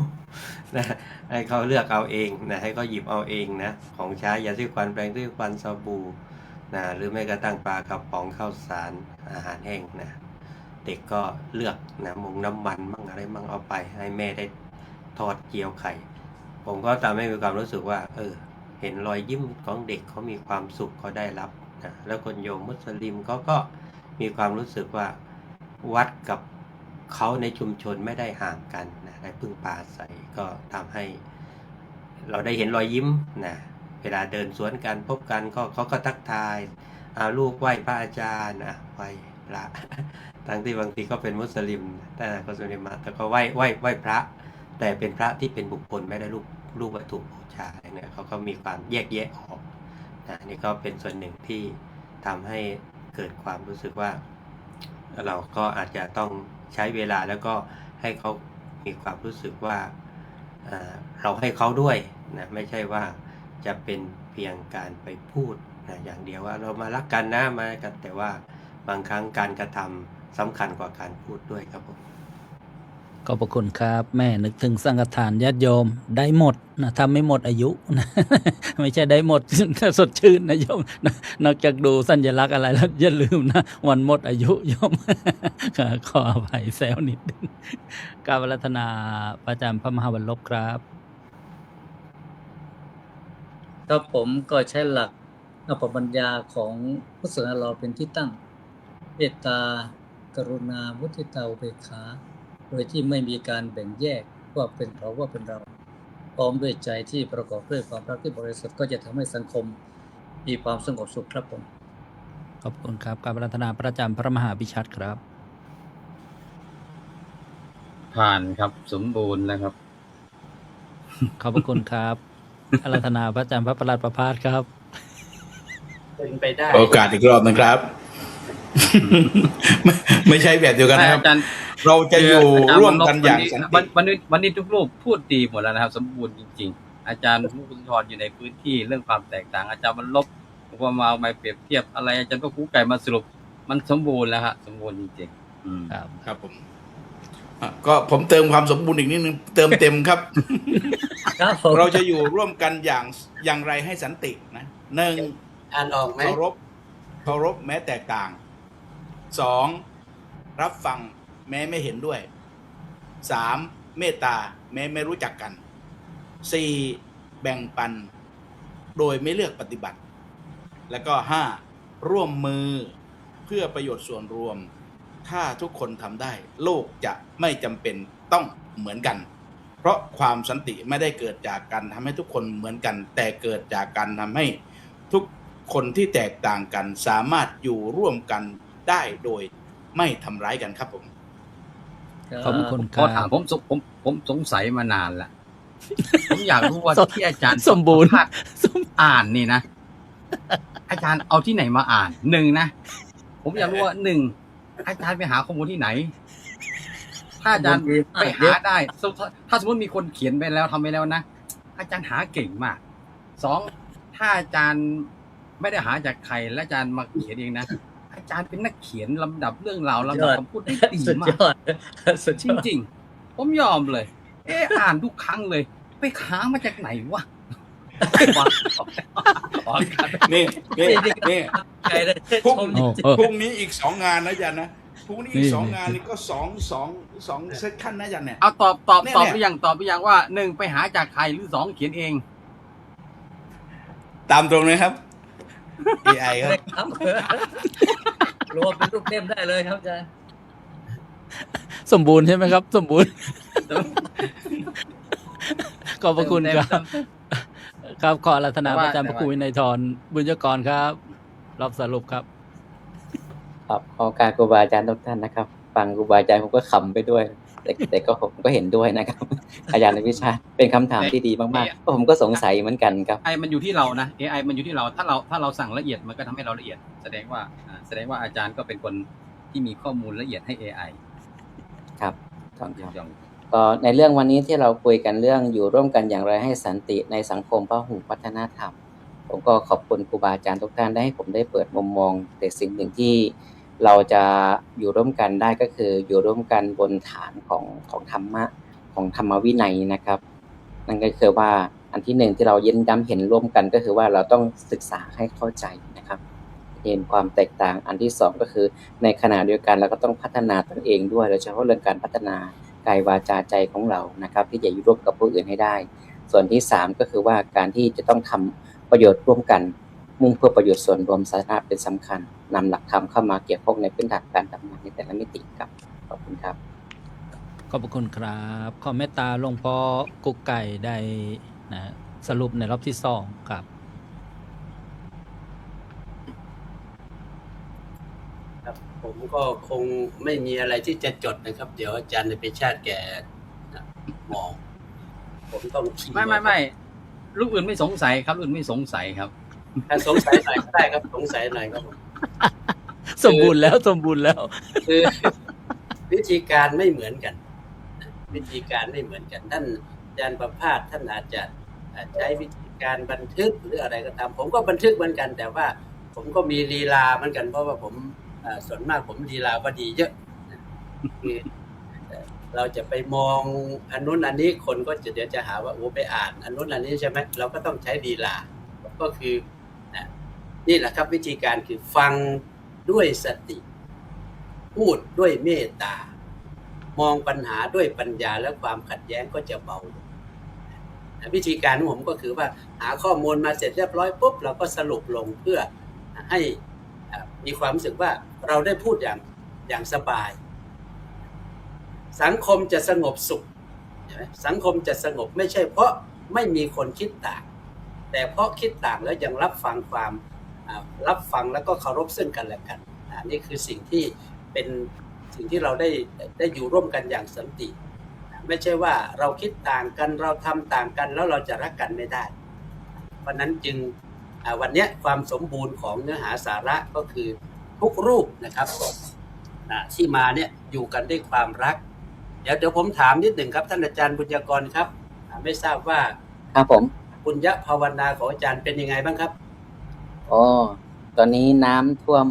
นะให้เขาเลือกเอาเองนะให้เขาหยิบเอาเองนะของใช้ยาสีฟันแปรงสีฟันสบู่นะหรือแม้กระทั่งปลากระป๋องข้าวสารอาหารแห้งนะเด็กก็เลือกนะมุงน้ำมันมั่งอะไรมั่งเอาไปให้แม่ได้ทอดเจียวไข่ผมก็ทำให้มีความรู้สึกว่าเห็นรอยยิ้มของเด็กเขามีความสุขเขาได้รับนะแล้วคนโยมมุสลิมเขาก็มีความรู้สึกว่าวัดกับเขาในชุมชนไม่ได้ห่างกันนะได้พึ่งพาอาศัยก็ทำให้เราได้เห็นรอยยิ้มนะเวลาเดินสวนกันพบกันก็เขาก็ทักทายลูกไหว้พระอาจารย์ไหว้พระทั้งที่บางทีก็เป็นมุสลิมแต่ก็มุสลิมแต่ก็ไหว้พระแต่เป็นพระที่เป็นบุคคลไม่ได้รูปวัตถุบูชาเนี่ยเขาก็มีความแยกแยะออกนะนี่ก็เป็นส่วนหนึ่งที่ทำให้เกิดความรู้สึกว่าเราก็อาจจะต้องใช้เวลาแล้วก็ให้เขามีความรู้สึกว่าเราให้เขาด้วยนะไม่ใช่ว่าจะเป็นเพียงการไปพูดนะอย่างเดียวว่าเรามารักกันนะมากันแต่ว่าบางครั้งการกระทำสำคัญกว่าการพูดด้วยครับผม ขอบพระคุณครับ แม่นึกถึงสังฆทานญาติโยมได้หมดนะทำไม่หมดอายุนะ ไม่ใช่ได้หมด สดชื่นนะโยมนะนอกจากดูสัญลักษณ์อะไรแล้วอย่าลืมนะวันหมดอายุโยม ขออภัยแซวนิดนึงกราบอาราธนาพระอาจารย์พระมหาวรลบครับ ครับผมก็ใช้หลักอภปัญญาของพุทธศาสนาเราเป็นที่ตั้งเมตตากรุณามุทิตาอุเบกขาโดยที่ไม่มีการแบ่งแยกว่าเป็นเขาว่าเป็นเราพร้อมด้วยใจที่ประกอบด้วยความรักที่บริสุทธิ์ก็จะทำให้สังคมมีความสงบสุขครับผม ขอบคุณครับกราบอาราธนาพระอาจารย์พระมหาพิชัดครับ ผ่านครับสมบูรณ์นะครับ ขอบพระคุณครับ อาราธนาพระอาจารย์พระประหลัดประภาสครับ เป็นไปได้ โอกาสอีกรอบนะครับ ไม่ใช่แบบเดียวกันนะครับ อาจารย์ เราจะอยู่ อาจารย์ ร่วมกันอย่างสันติ วันนี้ทุกรูปพูดดีหมดแล้วนะครับ สมบูรณ์จริงๆ อาจารย์มุขธรอยู่ในพื้นที่เรื่องความแตกต่าง อาจารย์บรรลบผมว่ามาเอามาเปรียบเทียบอะไรอาจารย์ก็คู่ไก่มาสรุปมันสมบูรณ์แล้วฮะสมบูรณ์จริงๆ ครับ ครับผมก็ผมเติมความสมบูรณ์อีกนิดนึงเติมเต็มครับ ครับผม เราจะอยู่ร่วมกันอย่างไรให้สันตินะหนึ่ง อ่านออกไหม เคารพแม้แตกต่างสองรับฟังแม้ไม่เห็นด้วยสามเมตตาแม้ไม่รู้จักกันสี่แบ่งปันโดยไม่เลือกปฏิบัติ แล้วก็ห้าร่วมมือเพื่อประโยชน์ส่วนรวม ถ้าทุกคนทำได้โลกจะไม่จำเป็นต้องเหมือนกัน เพราะความสันติไม่ได้เกิดจากการทำให้ทุกคนเหมือนกัน แต่เกิดจากการทำให้ทุกคนที่แตกต่างกันสามารถอยู่ร่วมกันได้โดยไม่ทำร้ายกันครับผม ขอบคุณค พอ รั ถาม บ ผมสงสัยมานานละ ผมอยากรู้ว่าที่อาจารย์ สมบูรณ์ สัภาษอ่านนี่นะ อาจารย์เอาที่ไหนมาอ่านหนึ่งนะ ผมอยากรู้ว่าหนึ่งอาจารย์ไปหาข้อมูลที่ไหน ถ้าอาจารย์ไปหาได้ถ้าสมมติมีคนเขียนไปแล้วทำไปแล้วนะอาจารย์หาเก่งมากสองถ้าอาจารย์ไม่ได้หาจากใครและอาจารย์มาเขียนเองนะอาจารย์เป็นนักเขียนลำดับเรื่องราวลำดับคำพูดได้ดี สุด มาย ก อดสุด จ ยอด ริงๆ ผมยอมเลย อ่านทุกครั้งเลย ไปหามาจากไหนวะ นี่ ใจเลย พรุ่ง ชม โอ้ จริง โอ้ พรุ่งนี้อีก2 งานนะยันนะพรุ่งนี้อี นี่ ก2 งานนี่ก็สองเซสชั่นนะยันเนี่ย เอาตอบ เนี่ย หรือยังว่าหนึ่งไปหาจากใครหรือสองเขียนเอง ตามตรงเลยครับ AI ครับ เลยครับรวมเป็นรูปเล่มได้เลยครับอาจารย์ สมบูรณ์ใช่ไหมครับ สมบูรณ์ ขอบพระคุณครับ ครับขออาราธนาพระอาจารย์พระครูวินัยทรบุญยกรครับรอบสรุปครับ ครับขอการครูบาอาจารย์ทุกท่านนะครับ ฟังครูบาอาจารย์ผมก็ขำไปด้วย แต่ก็ผมก็เห็นด้วยนะครับ อาจารย์วิชาเป็นคำถามที่ดีมากๆผมก็สงสัยเหมือนกันครับ AI มันอยู่ที่เรานะ AI มันอยู่ที่เราถ้าเราสั่งละเอียดมันก็ทำให้เราละเอียด แสดงว่าอาจารย์ก็เป็นคนที่มีข้อมูลละเอียดให้ AI ครับถูกครับ ยอม ก็ในเรื่องวันนี้ที่เราคุยกันเรื่องอยู่ร่วมกันอย่างไรให้สันติในสังคมพหุวัฒนธรรม ผมก็ขอบคุณครูบาอาจารย์ทุกท่านได้ให้ผมได้เปิดมุมมองแต่สิ่งหนึ่งที่เราจะอยู่ร่วมกันได้ก็คืออยู่ร่วมกันบนฐานของธรรมะของธรรมวินัยนะครับ นั่นก็คือว่าอันที่หนึ่งที่เราเย็นย้ำเห็นร่วมกันก็คือว่าเราต้องศึกษาให้เข้าใจนะครับเห็นความแตกต่างอันที่สองก็คือในขณะเดียวกันเราก็ต้องพัฒนาตนเองด้วยโดยเฉพาะเรื่องการพัฒนากายวาจาใจของเรานะครับที่จะอยู่ร่วมกับผู้อื่นให้ได้ ส่วนที่สามก็คือว่าการที่จะต้องทำประโยชน์ร่วมกันมุ่งเพื่อประโยชน์ส่วนรวมสาธารณะเป็นสำคัญนำหลักธรรมเข้ามาเกี่ยวข้องในพื้นฐานการทำงานในแต่ละมิติครับขอบคุณครับ ขอบพระคุณครับ ขอเมตตาหลวงพ่อกุ๊กไก่ได้นะสรุปในรอบที่สองครับ ครับผมก็คงไม่มีอะไรที่จะจดนะครับ เดี๋ยวอาจารย์ในปิชาติแกมอง ผมต้องชี้ ไม่ลูกอื่นไม่สงสัยครับลูกอื่นไม่สงสัยครับ ถ้าสงสัยหน่อยก็ได้ครับสงสัยหน่อยครับผม สมบูรณ์แล้วสมบูรณ์แล้ว คือวิธีการไม่เหมือนกัน วิธีการไม่เหมือนกันท่านอาจารย์ประภาสท่านอาจจะใช้วิธีการบันทึกหรืออะไรก็ตามผมก็บันทึกเหมือนกัน แต่ว่าผมก็มีลีลาเหมือนกันเพราะว่าผมส่วนมากผมลีลาก็ดีเยอะคือ เราจะไปมองอันนู้นอันนี้คนก็จะเดี๋ยวจะหาว่าโอ้ไปอ่านอันนู้นอันนี้ใช่ไหมเราก็ต้องใช้ลีลาก็คือนี่แหละครับวิธีการคือฟังด้วยสติพูดด้วยเมตตามองปัญหาด้วยปัญญาและความขัดแย้งก็จะเบาวิธีการของผมก็คือว่าหาข้อมูลมาเสร็จเรียบร้อยปุ๊บเราก็สรุปลงเพื่อให้มีความรู้สึกว่าเราได้พูดอย่างสบายสังคมจะสงบสุขสังคมจะสงบไม่ใช่เพราะไม่มีคนคิดต่างแต่เพราะคิดต่างแล้วยังรับฟังแล้วก็เคารพซึ่งกันและกันนี่คือสิ่งที่เป็นสิ่งที่เราได้อยู่ร่วมกันอย่างสันติไม่ใช่ว่าเราคิดต่างกันเราทำต่างกันแล้วเราจะรักกันไม่ได้เพราะนั้นจึงวันนี้ความสมบูรณ์ของเนื้อหาสาระก็คือทุกรูปนะครับที่มาเนี่ยอยู่กันด้วยความรักเดี๋ยวผมถามนิดหนึ่งครับท่านอาจารย์บุญยกรครับไม่ทราบว่าครับผมบุญญภาวนาของอาจารย์เป็นยังไงบ้างครับตอนนี้น้ำท่วม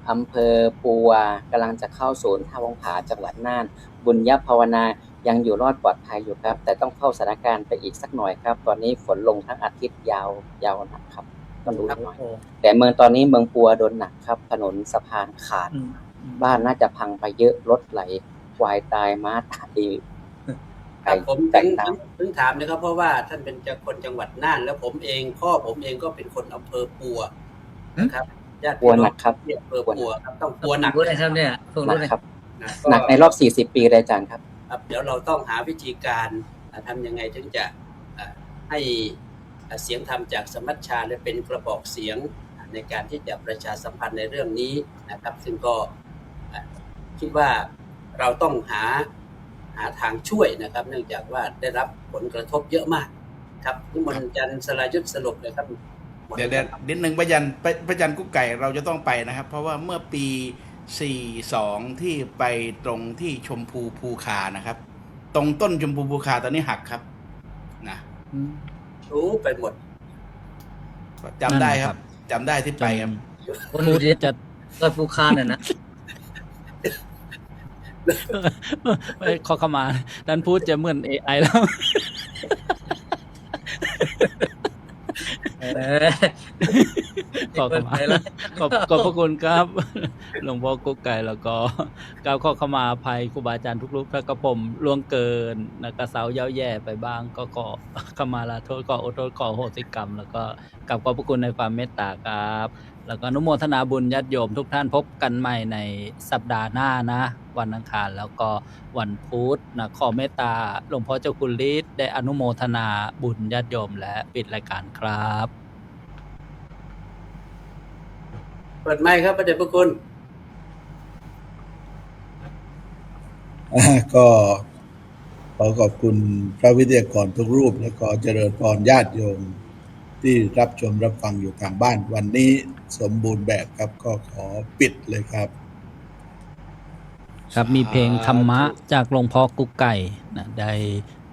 อำเภอปัวกำลังจะเข้าศูนย์ท่าวังผาจังหวัดน่านบุญญภาวนายังอยู่รอดปลอดภัยอยู่ครับแต่ต้องเข้าสถานการณ์ไปอีกสักหน่อยครับตอนนี้ฝนลงทั้งอาทิตย์ยาวหนักครับต้องดูหน่อยแต่ตอนนี้เมืองปัวโดนหนักครับถนนสะพานขาดบ้านน่าจะพังไปเยอะรถไหลควายตายม้าตายครับผมถึงถามนะครับเพราะว่าท่านเป็นคนจังหวัดน่านแล้วพ่อผมเองก็เป็นคนอำเภอปัวนะครับญาติพี่น้องครับอำเภอปัวครับต้องปัวหนักนะครับเนี่ยครับหนักในรอบ40 ปีเลยอาจารย์ครับเดี๋ยวเราต้องหาวิธีการทำยังไงถึงจะให้เสียงธรรมจากสมัชชาและเป็นกระบอกเสียงในการที่จะประชาสัมพันธ์ในเรื่องนี้นะครับซึ่งก็คิดว่าเราต้องหาทางช่วยนะครับเนื่องจากว่าได้รับผลกระทบเยอะมากครับนิมนต์อาจารย์สรายุทธสรุปเลยครับเดี๋ยวนิดนึงพระอาจารย์กุ๊กไก่เราจะต้องไปนะครับเพราะว่าเมื่อปี42ที่ไปตรงที่ชมพูภูคานะครับตรงต้นชมพูภูคาตอนนี้หักครับนะรู้ไปหมดจำได้ครับจำได้ที่ไปครับคนดูจะต้นภูคาน่ะนะไม่ขอเข้ามาดันพูดจะเหมือน AI แล้วขอบพระคุณครับหลวงพ่อกุ๊กไก่แล้วก็กล่าวขอเข้ามาอภัยครูบาอาจารย์ทุกรูปถ้ากระผมล่วงเกินกระเซาเย้าแย่ไปบ้างก็ขอเข้ามาลาโทษขอโทษขอโหสิกรรมแล้วก็กราบขอบพระคุณในความเมตตาครับแล้วก็อนุโมทนาบุญญาติโยมทุกท่านพบกันใหม่ในสัปดาห์หน้านะวันอังคารแล้วก็วันพุธนะขอเมตตาหลวงพ่อเจ้าคุณฤทธิ์ได้อนุโมทนาบุญญาติโยมและปิดรายการครับเปิดไมค์ครับพระเดชพระคุณก็ขอขอบคุณพระวิทยากรทุกรูปและขอเจริญพรญาติโยมที่รับชมรับฟังอยู่ทางบ้านวันนี้สมบูรณ์แบบครับก็ขอปิดเลยครับครับมีเพลงธรรมะจากหลวงพ่อกุ๊กไก่นะได้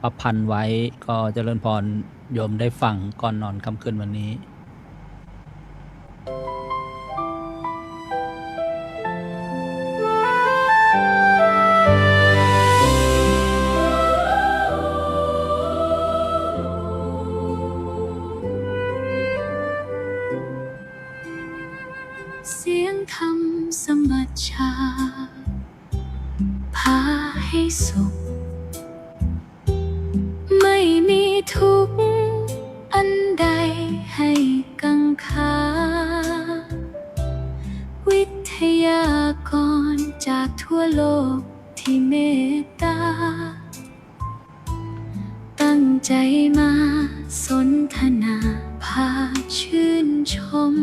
ประพันธ์ไว้ก็เจริญพรโยมได้ฟังก่อนนอนค่ำคืนวันนี้เสียงธรรมสมัชชาพาให้สุขไม่มีทุกข์อันใดให้กังขาวิทยากรจากทั่วโลกที่เมตตาตั้งใจมาสนทนาพาชื่นชม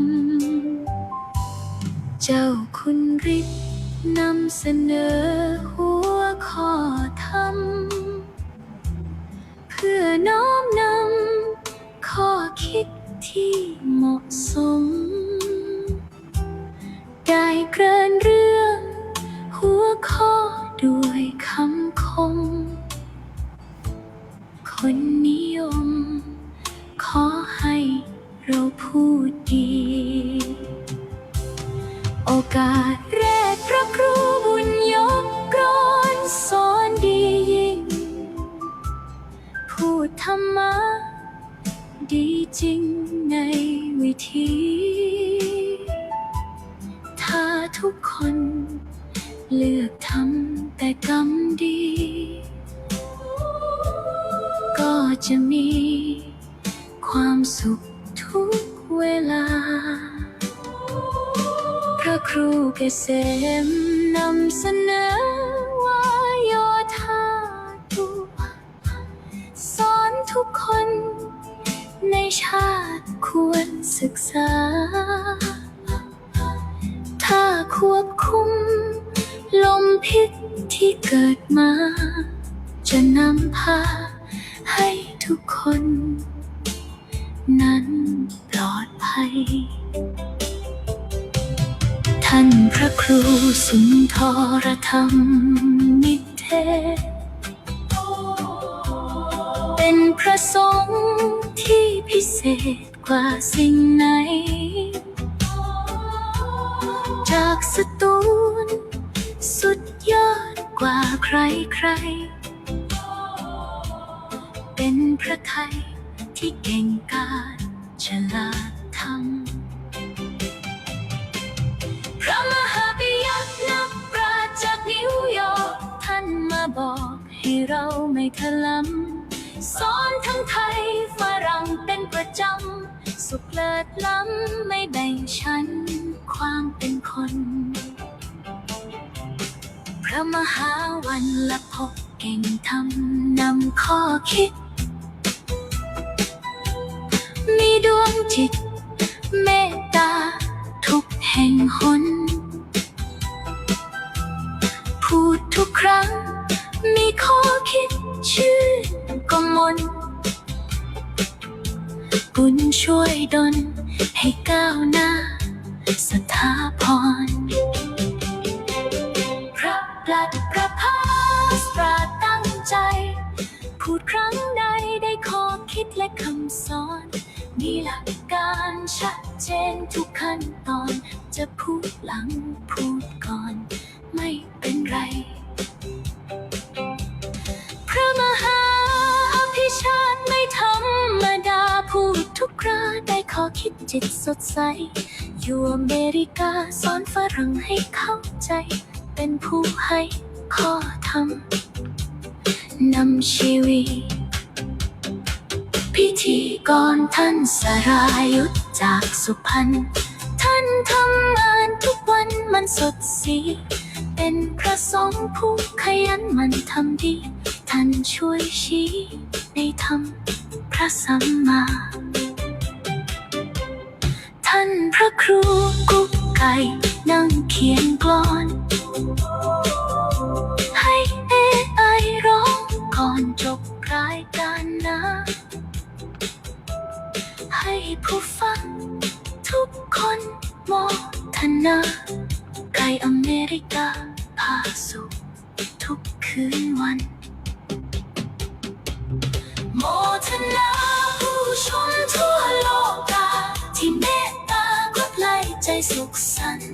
เจ้าคุณฤทธิ์นำเสนอหัวข้อธรรมเพื่อน้อมนำข้อคิดที่เหมาะสมได้เกริ่นเรื่องหัวข้อด้วยคำคมคนนิยมขอให้เราพูดดีโอกาสแรกพระครูบุญยกกรอนสอนดี กรรมดี ก็จะมีความสุขทุกเวลา พระครูเกษมนำเสนอว่าโยธาตุสอนทุกคนในชาติควรศึกษา ถ้าควบคุมลมพิษที่เกิดมา จะนำพาให้ทุกคนนั้นปลอดภัย ท่านพระครูสุนทรธรรมนิเทศ เป็นพระสงฆ์ที่พิเศษกว่าสิ่งไหน จากสตูลสุดยอดกว่าใครๆ เป็นพระไทยที่เก่งกาจฉลาดธรรม พระมหาปิยะนักปราชญ์จากนิวยอร์กท่านมาบอกให้เราไม่ถลำ สอนทั้งไทยฝรั่งเป็นประจำ สุขเลิศล้ำไม่แบ่งชั้นความเป็นคน พระมหาวันละพกเก่งธรรมนำข้อคิด มีดวงจิตเมตตาทุกแห่งหน พูดทุกครั้งมีข้อคิดชื่นกมล บุญช่วยดลให้ก้าวหน้าสถาพร พระปลัดประภาสปราดตั้งใจ พูดครั้งใดได้ข้อคิดและคำสอน มีหลักการชัดเจนทุกขั้นตอน จะพูดหลังพูดก่อนไม่เป็นไร พระมหาอภิชาติไม่ธรรมดา พูดทุกคราได้ข้อคิดจิตสดใส อยู่อเมริกาสอนฝรั่งให้เข้าใจ เป็นผู้ให้ข้อธรรมนำชีวิต พิธีกรท่านสรายุทธจากสุพรรณ ท่านทำงานทุกวันมันสดสี เป็นพระสงฆ์ผู้ขยันหมั่นทำดี ท่านช่วยชี้ในธรรมพระสัมมา ท่านพระครูกุ๊กไก่นั่งเขียนกลอน ให้ AI ร้องก่อนจบรายการนะ ให้ผู้ฟังทุกคนโมทนา ไก่อเมริกาพาสุขทุกคืนวัน โมทนาผู้ชมทั่วโลกาที่เมตตากดไลค์ใจสุขสันต์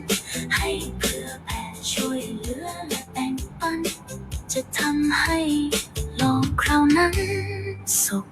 ให้เพื่อแผ่ช่วยเหลือและแบ่งปัน จะทำให้โลกเรานั้นสุข